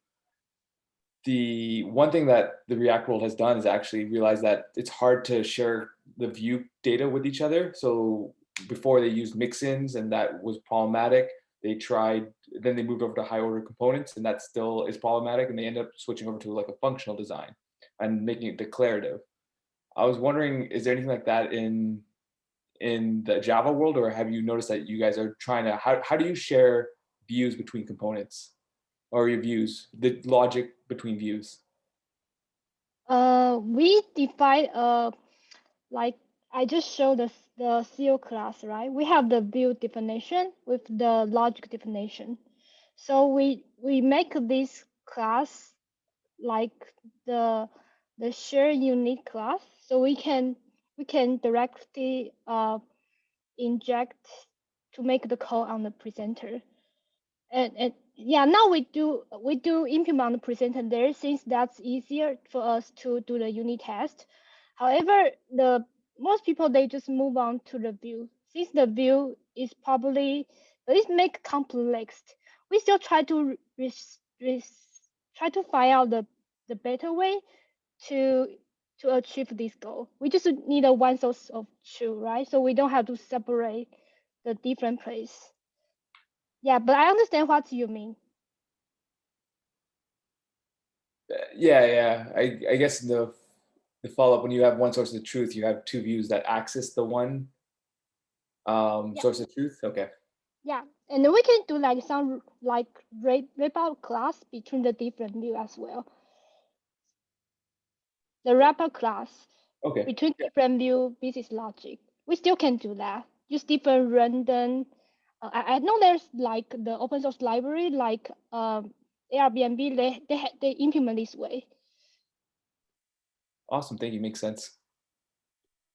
The one thing that the React world has done is actually realize that it's hard to share the view data with each other. So before they used mix-ins and that was problematic. Then they moved over to high order components, and that still is problematic. And they end up switching over to like a functional design and making it declarative. I was wondering, is there anything like that in the Java world, or have you noticed that you guys are trying to, how do you share views between components, or your views, the logic between views? We define like I just showed the CO class, right? We have the view definition with the logic definition. So we make this class like the share unique class, so we can directly inject to make the call on the presenter. And yeah, now we do implement the presenter there, since that's easier for us to do the unit test. However, most people, they just move on to the view, since the view is probably make complex. We still try to try to find out the better way to achieve this goal. We just need a one source of truth, right? So we don't have to separate the different place. Yeah, but I understand what you mean. Yeah. I guess the follow-up, when you have one source of truth, you have two views that access the one source of truth. Okay. Yeah, and then we can do like some like rip out class between the different view as well. The wrapper class between different view business logic. We still can do that. Use different random. I know there's like the open source library like Airbnb. They implement this way. Awesome, thank you. Makes sense.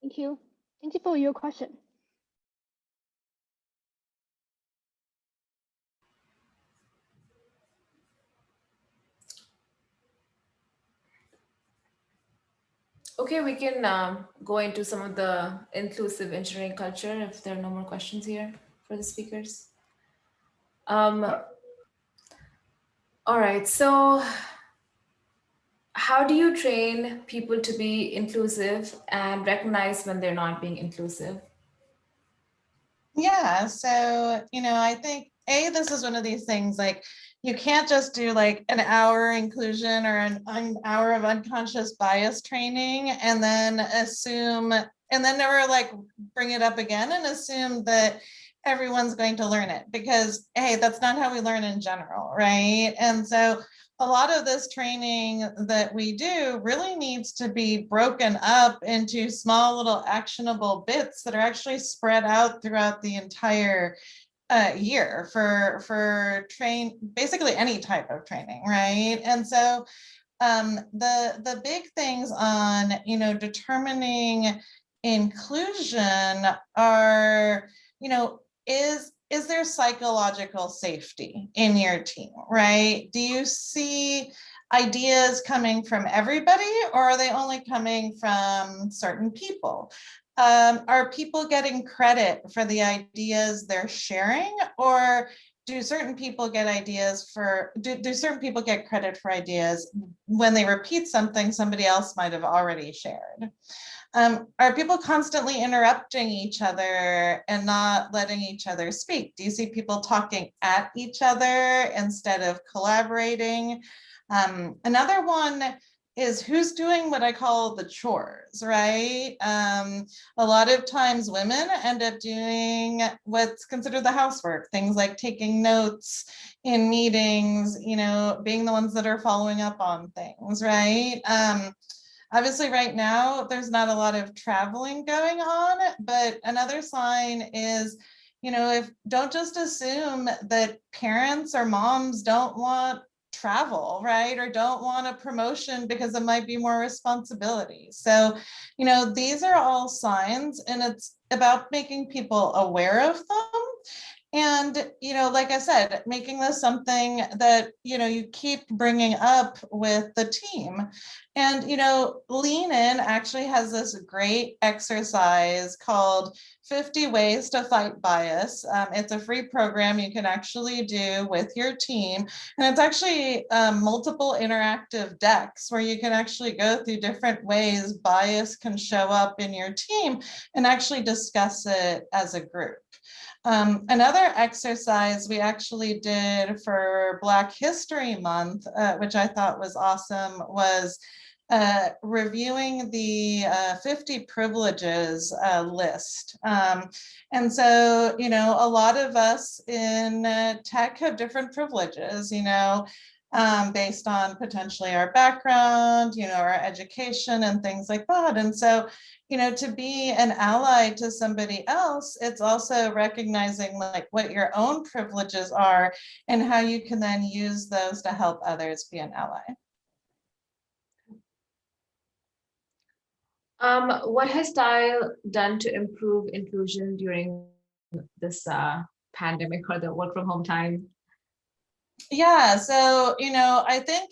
Thank you. Thank you for your question. Okay, we can go into some of the inclusive engineering culture if there are no more questions here for the speakers. All right, so how do you train people to be inclusive and recognize when they're not being inclusive? Yeah, so, I think, this is one of these things, like, you can't just do like an hour inclusion or an hour of unconscious bias training and then never like bring it up again and assume that everyone's going to learn it, because, hey, that's not how we learn in general, right? And so a lot of this training that we do really needs to be broken up into small little actionable bits that are actually spread out throughout the entire year for basically any type of training, right? And so the big things on determining inclusion are, is there psychological safety in your team, right? Do you see ideas coming from everybody, or are they only coming from certain people? Are people getting credit for the ideas they're sharing, or do certain people get ideas do certain people get credit for ideas when they repeat something somebody else might have already shared? Are people constantly interrupting each other and not letting each other speak? Do you see people talking at each other instead of collaborating? Another one is who's doing what I call the chores, right? A lot of times women end up doing what's considered the housework, things like taking notes in meetings, you know, being the ones that are following up on things, right? Obviously right now there's not a lot of traveling going on, but another sign is, you know, don't just assume that parents or moms don't want travel, right? Or don't want a promotion because it might be more responsibility. So, you know, these are all signs, and it's about making people aware of them. And, you know, like I said, making this something that, you know, you keep bringing up with the team. And, you know, Lean In actually has this great exercise called 50 Ways to Fight Bias. It's a free program you can actually do with your team. And it's actually multiple interactive decks where you can actually go through different ways bias can show up in your team and actually discuss it as a group. Another exercise we actually did for Black History Month, which I thought was awesome, was reviewing the 50 privileges list. And so, you know, a lot of us in tech have different privileges, you know, based on potentially our background, you know, our education and things like that. And so, you know, to be an ally to somebody else, it's also recognizing like what your own privileges are and how you can then use those to help others be an ally. What has Tile done to improve inclusion during this pandemic or the work from home time? Yeah, so, you know, I think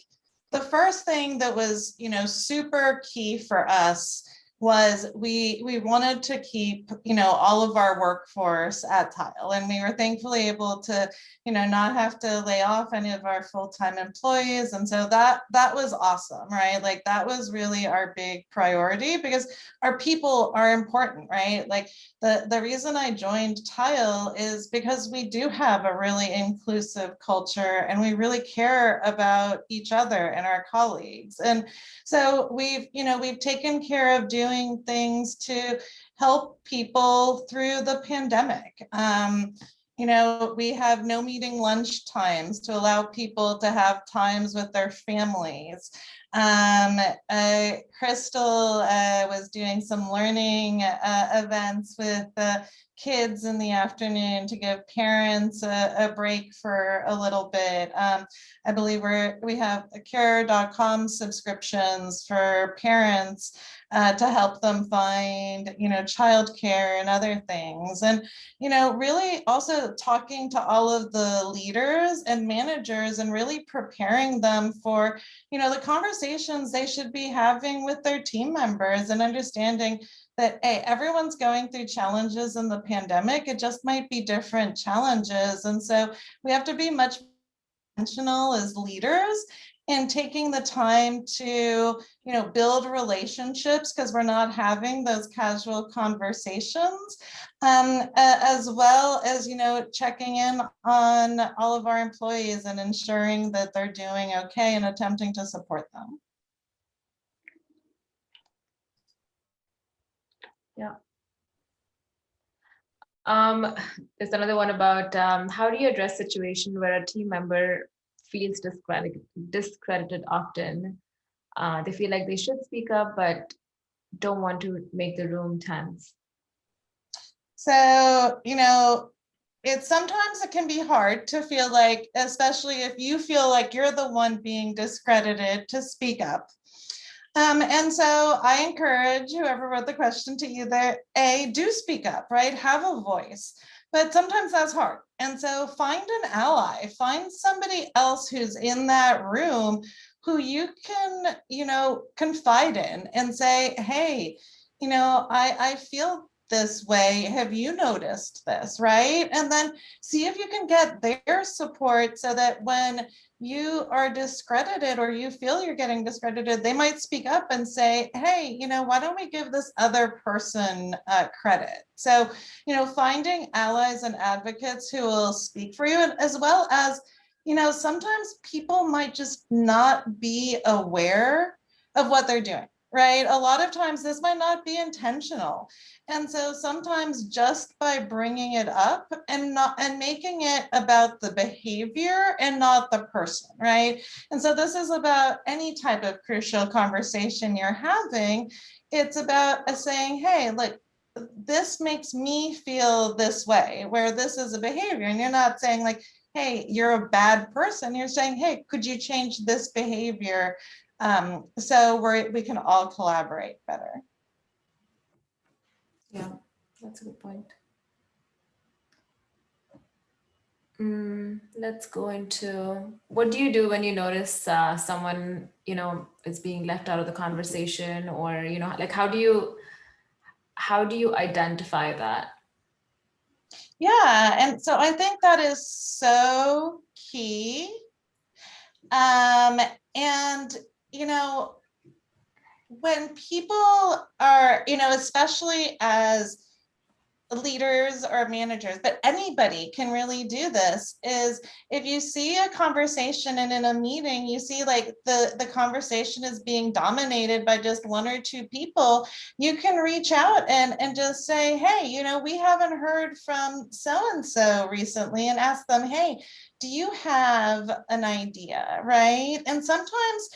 the first thing that was, you know, super key for us was we wanted to keep, you know, all of our workforce at Tile, and we were thankfully able to, you know, not have to lay off any of our full-time employees. And so that was awesome, right? Like that was really our big priority because our people are important, right? Like the reason I joined Tile is because we do have a really inclusive culture and we really care about each other and our colleagues. And so we've taken care of doing things to help people through the pandemic. You know, we have no meeting lunch times to allow people to have times with their families. Crystal was doing some learning events with kids in the afternoon to give parents a break for a little bit. I believe we have care.com subscriptions for parents to help them find, you know, childcare and other things. And, you know, really also talking to all of the leaders and managers and really preparing them for, you know, the conversations they should be having with their team members and understanding that, hey, everyone's going through challenges in the pandemic. It just might be different challenges. And so we have to be much intentional as leaders in taking the time to, you know, build relationships because we're not having those casual conversations, as well as, you know, checking in on all of our employees and ensuring that they're doing okay and attempting to support them. Yeah. There's another one about how do you address a situation where a team member feels discredited often? They feel like they should speak up, but don't want to make the room tense. So, you know, sometimes it can be hard to feel like, especially if you feel like you're the one being discredited, to speak up. And so I encourage whoever wrote the question to either do speak up, right? Have a voice, but sometimes that's hard. And so find an ally, find somebody else who's in that room who you can, you know, confide in and say, hey, you know, I feel this way. Have you noticed this, right? And then see if you can get their support so that when you are discredited or you feel you're getting discredited, they might speak up and say, hey, why don't we give this other person credit? So, finding allies and advocates who will speak for you, and as well as, sometimes people might just not be aware of what they're doing, right? A lot of times this might not be intentional. And so sometimes just by bringing it up and making it about the behavior and not the person, right? And so this is about any type of crucial conversation you're having. It's about saying, hey, look, this makes me feel this way, where this is a behavior. And you're not saying like, hey, you're a bad person. You're saying, hey, could you change this behavior so we can all collaborate better? Yeah, that's a good point. Let's go into, what do you do when you notice someone, is being left out of the conversation, or, like, how do you identify that? Yeah, and so I think that is so key. And, when people are, especially as leaders or managers, but anybody can really do this, is if you see a conversation and in a meeting, you see like the conversation is being dominated by just one or two people, you can reach out and just say, hey, we haven't heard from so-and-so recently, and ask them, hey, do you have an idea, right? And sometimes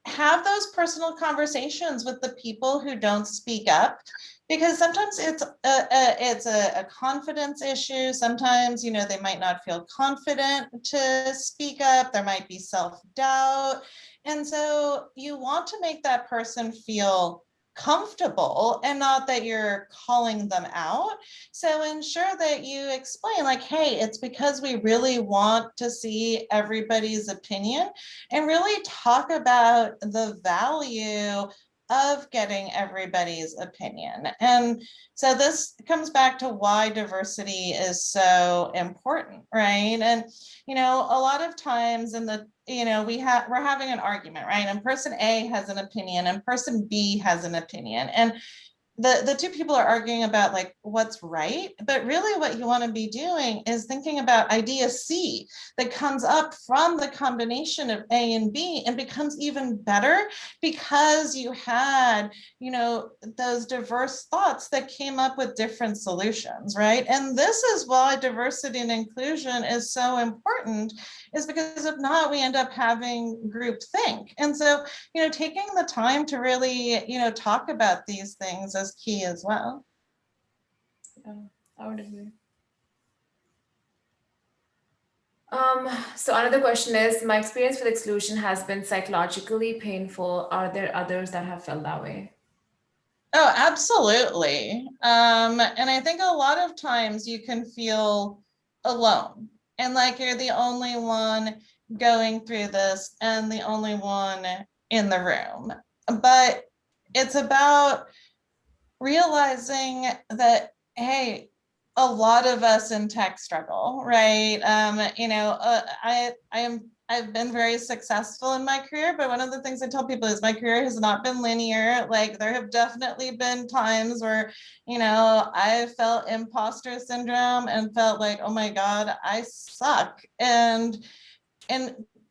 have those personal conversations with the people who don't speak up, because sometimes it's a confidence issue. Sometimes, they might not feel confident to speak up. There might be self-doubt. And so you want to make that person feel comfortable and not that you're calling them out. So ensure that you explain like, hey, it's because we really want to see everybody's opinion, and really talk about the value of getting everybody's opinion. And so this comes back to why diversity is so important, right? And, a lot of times in the, we're having an argument, right? And person A has an opinion and person B has an opinion. And the two people are arguing about like what's right, but really what you want to be doing is thinking about idea C that comes up from the combination of A and B and becomes even better because you had, those diverse thoughts that came up with different solutions, right? And this is why diversity and inclusion is so important, is because if not, we end up having groupthink. And so, taking the time to really, talk about these things is key as well. Yeah, I would agree. So another question is, my experience with exclusion has been psychologically painful. Are there others that have felt that way? Oh, absolutely. And I think a lot of times you can feel alone and like you're the only one going through this and the only one in the room. But it's about realizing that, hey, a lot of us in tech struggle, right? I've been very successful in my career, but one of the things I tell people is my career has not been linear. Like there have definitely been times where, I felt imposter syndrome and felt like, oh my God, I suck. And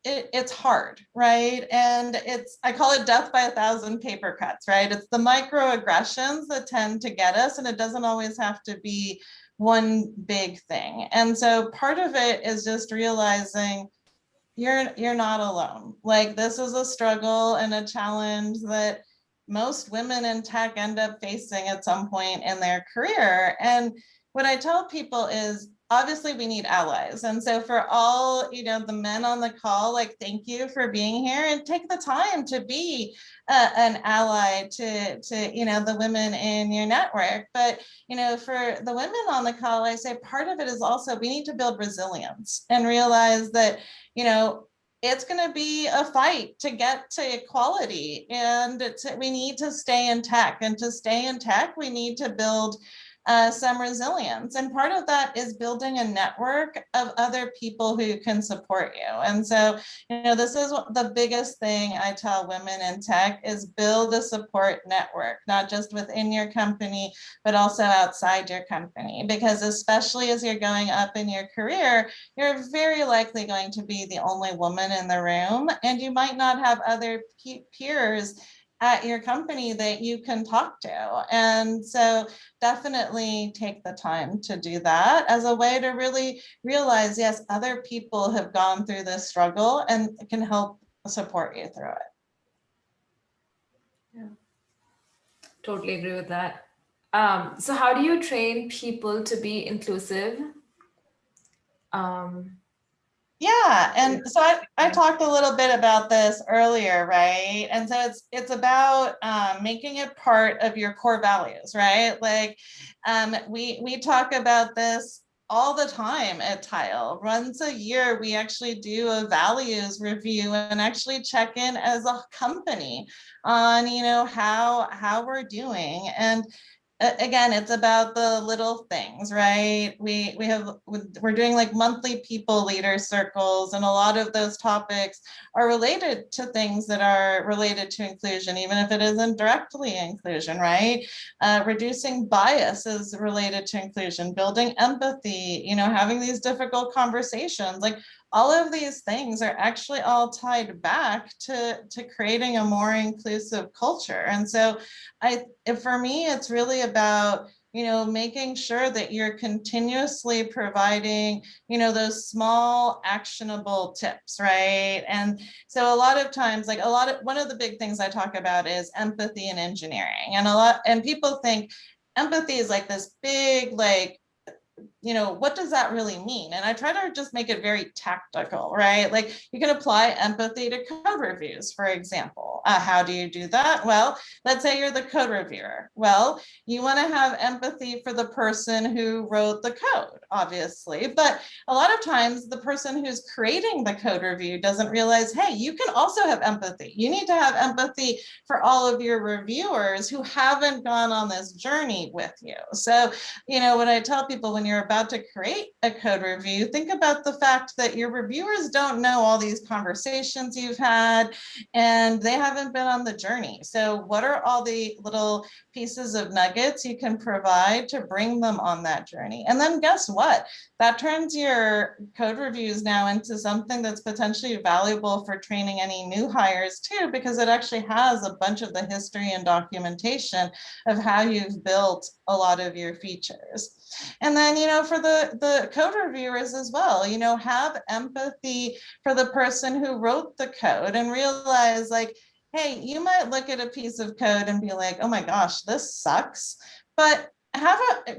it's hard, right? And I call it death by 1,000 paper cuts, right? It's the microaggressions that tend to get us, and it doesn't always have to be one big thing. And so part of it is just realizing you're not alone. Like this is a struggle and a challenge that most women in tech end up facing at some point in their career. And what I tell people is, obviously we need allies. And so for all, the men on the call, like, thank you for being here, and take the time to be an ally to the women in your network. But, for the women on the call, I say part of it is also, we need to build resilience and realize that, it's going to be a fight to get to equality, and we need to stay in tech, and to stay in tech, we need to build some resilience. And part of that is building a network of other people who can support you. And so, this is the biggest thing I tell women in tech is build a support network, not just within your company, but also outside your company. Because especially as you're going up in your career, you're very likely going to be the only woman in the room, and you might not have other peers at your company that you can talk to. And so definitely take the time to do that as a way to really realize, yes, other people have gone through this struggle and can help support you through it. Yeah, totally agree with that. So how do you train people to be inclusive? Yeah, and so I talked a little bit about this earlier, right? And so it's about making it part of your core values, right? Like we talk about this all the time at Tile. Once a year, we actually do a values review and actually check in as a company on, how we're doing. And again, it's about the little things, right? We're doing like monthly people leader circles, and a lot of those topics are related to things that are related to inclusion, even if it isn't directly inclusion, right? Reducing bias is related to inclusion, building empathy, having these difficult conversations, like all of these things are actually all tied back to creating a more inclusive culture. And so for me, it's really about, making sure that you're continuously providing, those small actionable tips, right? And so a lot of times, one of the big things I talk about is empathy in engineering. And people think empathy is like this big, what does that really mean? And I try to just make it very tactical, right? Like you can apply empathy to code reviews, for example. How do you do that? Well, let's say you're the code reviewer. Well, you want to have empathy for the person who wrote the code, obviously. But a lot of times the person who's creating the code review doesn't realize, hey, you can also have empathy. You need to have empathy for all of your reviewers who haven't gone on this journey with you. So, what I tell people when you're about to create a code review, think about the fact that your reviewers don't know all these conversations you've had, and they haven't been on the journey. So what are all the little pieces of nuggets you can provide to bring them on that journey? And then guess what? That turns your code reviews now into something that's potentially valuable for training any new hires too, because it actually has a bunch of the history and documentation of how you've built a lot of your features. And then, for the code reviewers as well, have empathy for the person who wrote the code and realize, like, hey, you might look at a piece of code and be like, oh my gosh, this sucks. But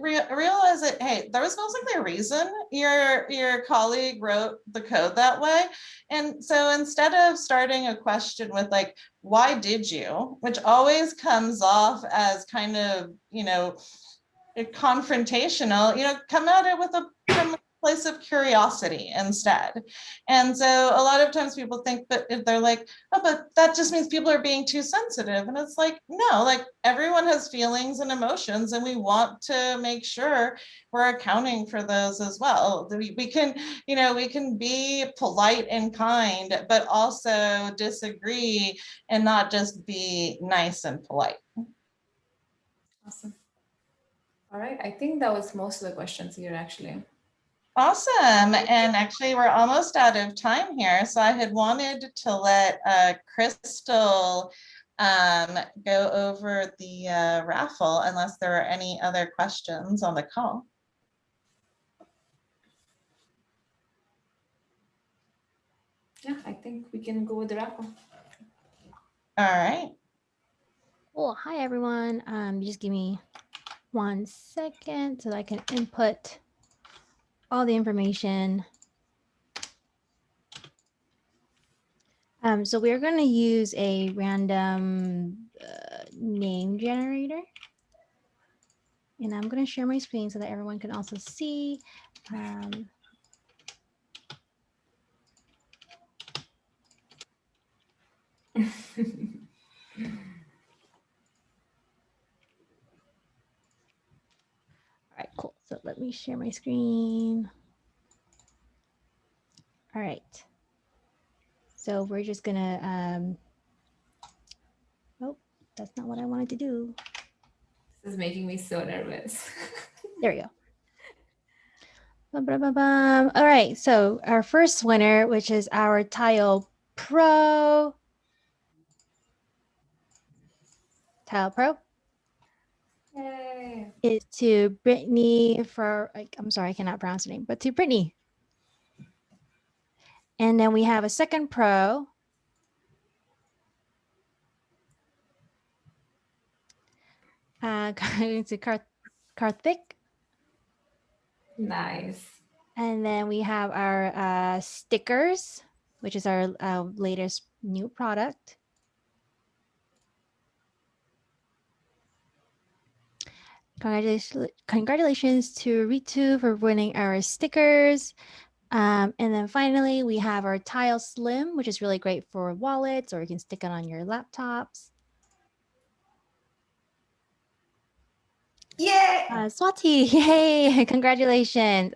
realize that, hey, there was most likely a reason your colleague wrote the code that way. And so instead of starting a question with like, why did you, which always comes off as kind of, confrontational, come at it with from a place of curiosity instead. And so a lot of times people think that they're like, oh, but that just means people are being too sensitive. And it's like, no, like everyone has feelings and emotions, and we want to make sure we're accounting for those as well. We can, we can be polite and kind, but also disagree and not just be nice and polite. Awesome. All right, I think that was most of the questions here, actually. Awesome. And actually, we're almost out of time here. So I had wanted to let Crystal go over the raffle, unless there are any other questions on the call. Yeah, I think we can go with the raffle. All right. Cool. Hi, everyone. Just give me 1 second so that I can input all the information. So we're going to use a random name generator. And I'm going to share my screen so that everyone can also see. me share my screen. All right. So we're just gonna, oh, that's not what I wanted to do. This is making me so nervous. There we go. Bum, bum, bum, bum. All right, so our first winner, which is our Tile Pro. Tile Pro Yay. is to Brittany for, I'm sorry, I cannot pronounce her name, but to Brittany. And then we have a second pro. Going to Karthik. Nice. And then we have our stickers, which is our latest new product. Congratulations to Ritu for winning our stickers. And then finally, we have our Tile Slim, which is really great for wallets, or you can stick it on your laptops. Yay! Swati, yay! Congratulations.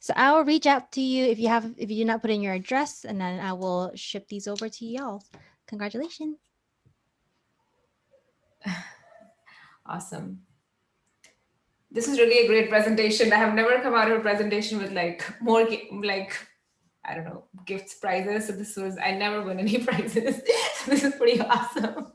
So I will reach out to you if you do not put in your address, and then I will ship these over to y'all. Congratulations. Awesome. This is really a great presentation. I have never come out of a presentation with like more I don't know, gifts, prizes. So I never win any prizes. This is pretty awesome.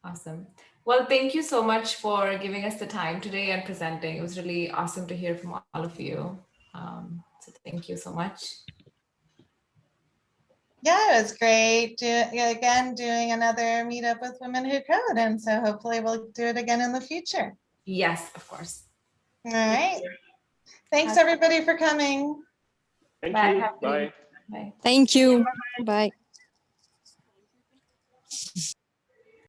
Awesome. Well, thank you so much for giving us the time today and presenting. It was really awesome to hear from all of you. So thank you so much. Yeah, it was great. Doing another meetup with Women Who Code. And so hopefully we'll do it again in the future. Yes, of course. All right. Thanks everybody for coming. Thank Bye. you. Bye. Bye. Thank you. Bye.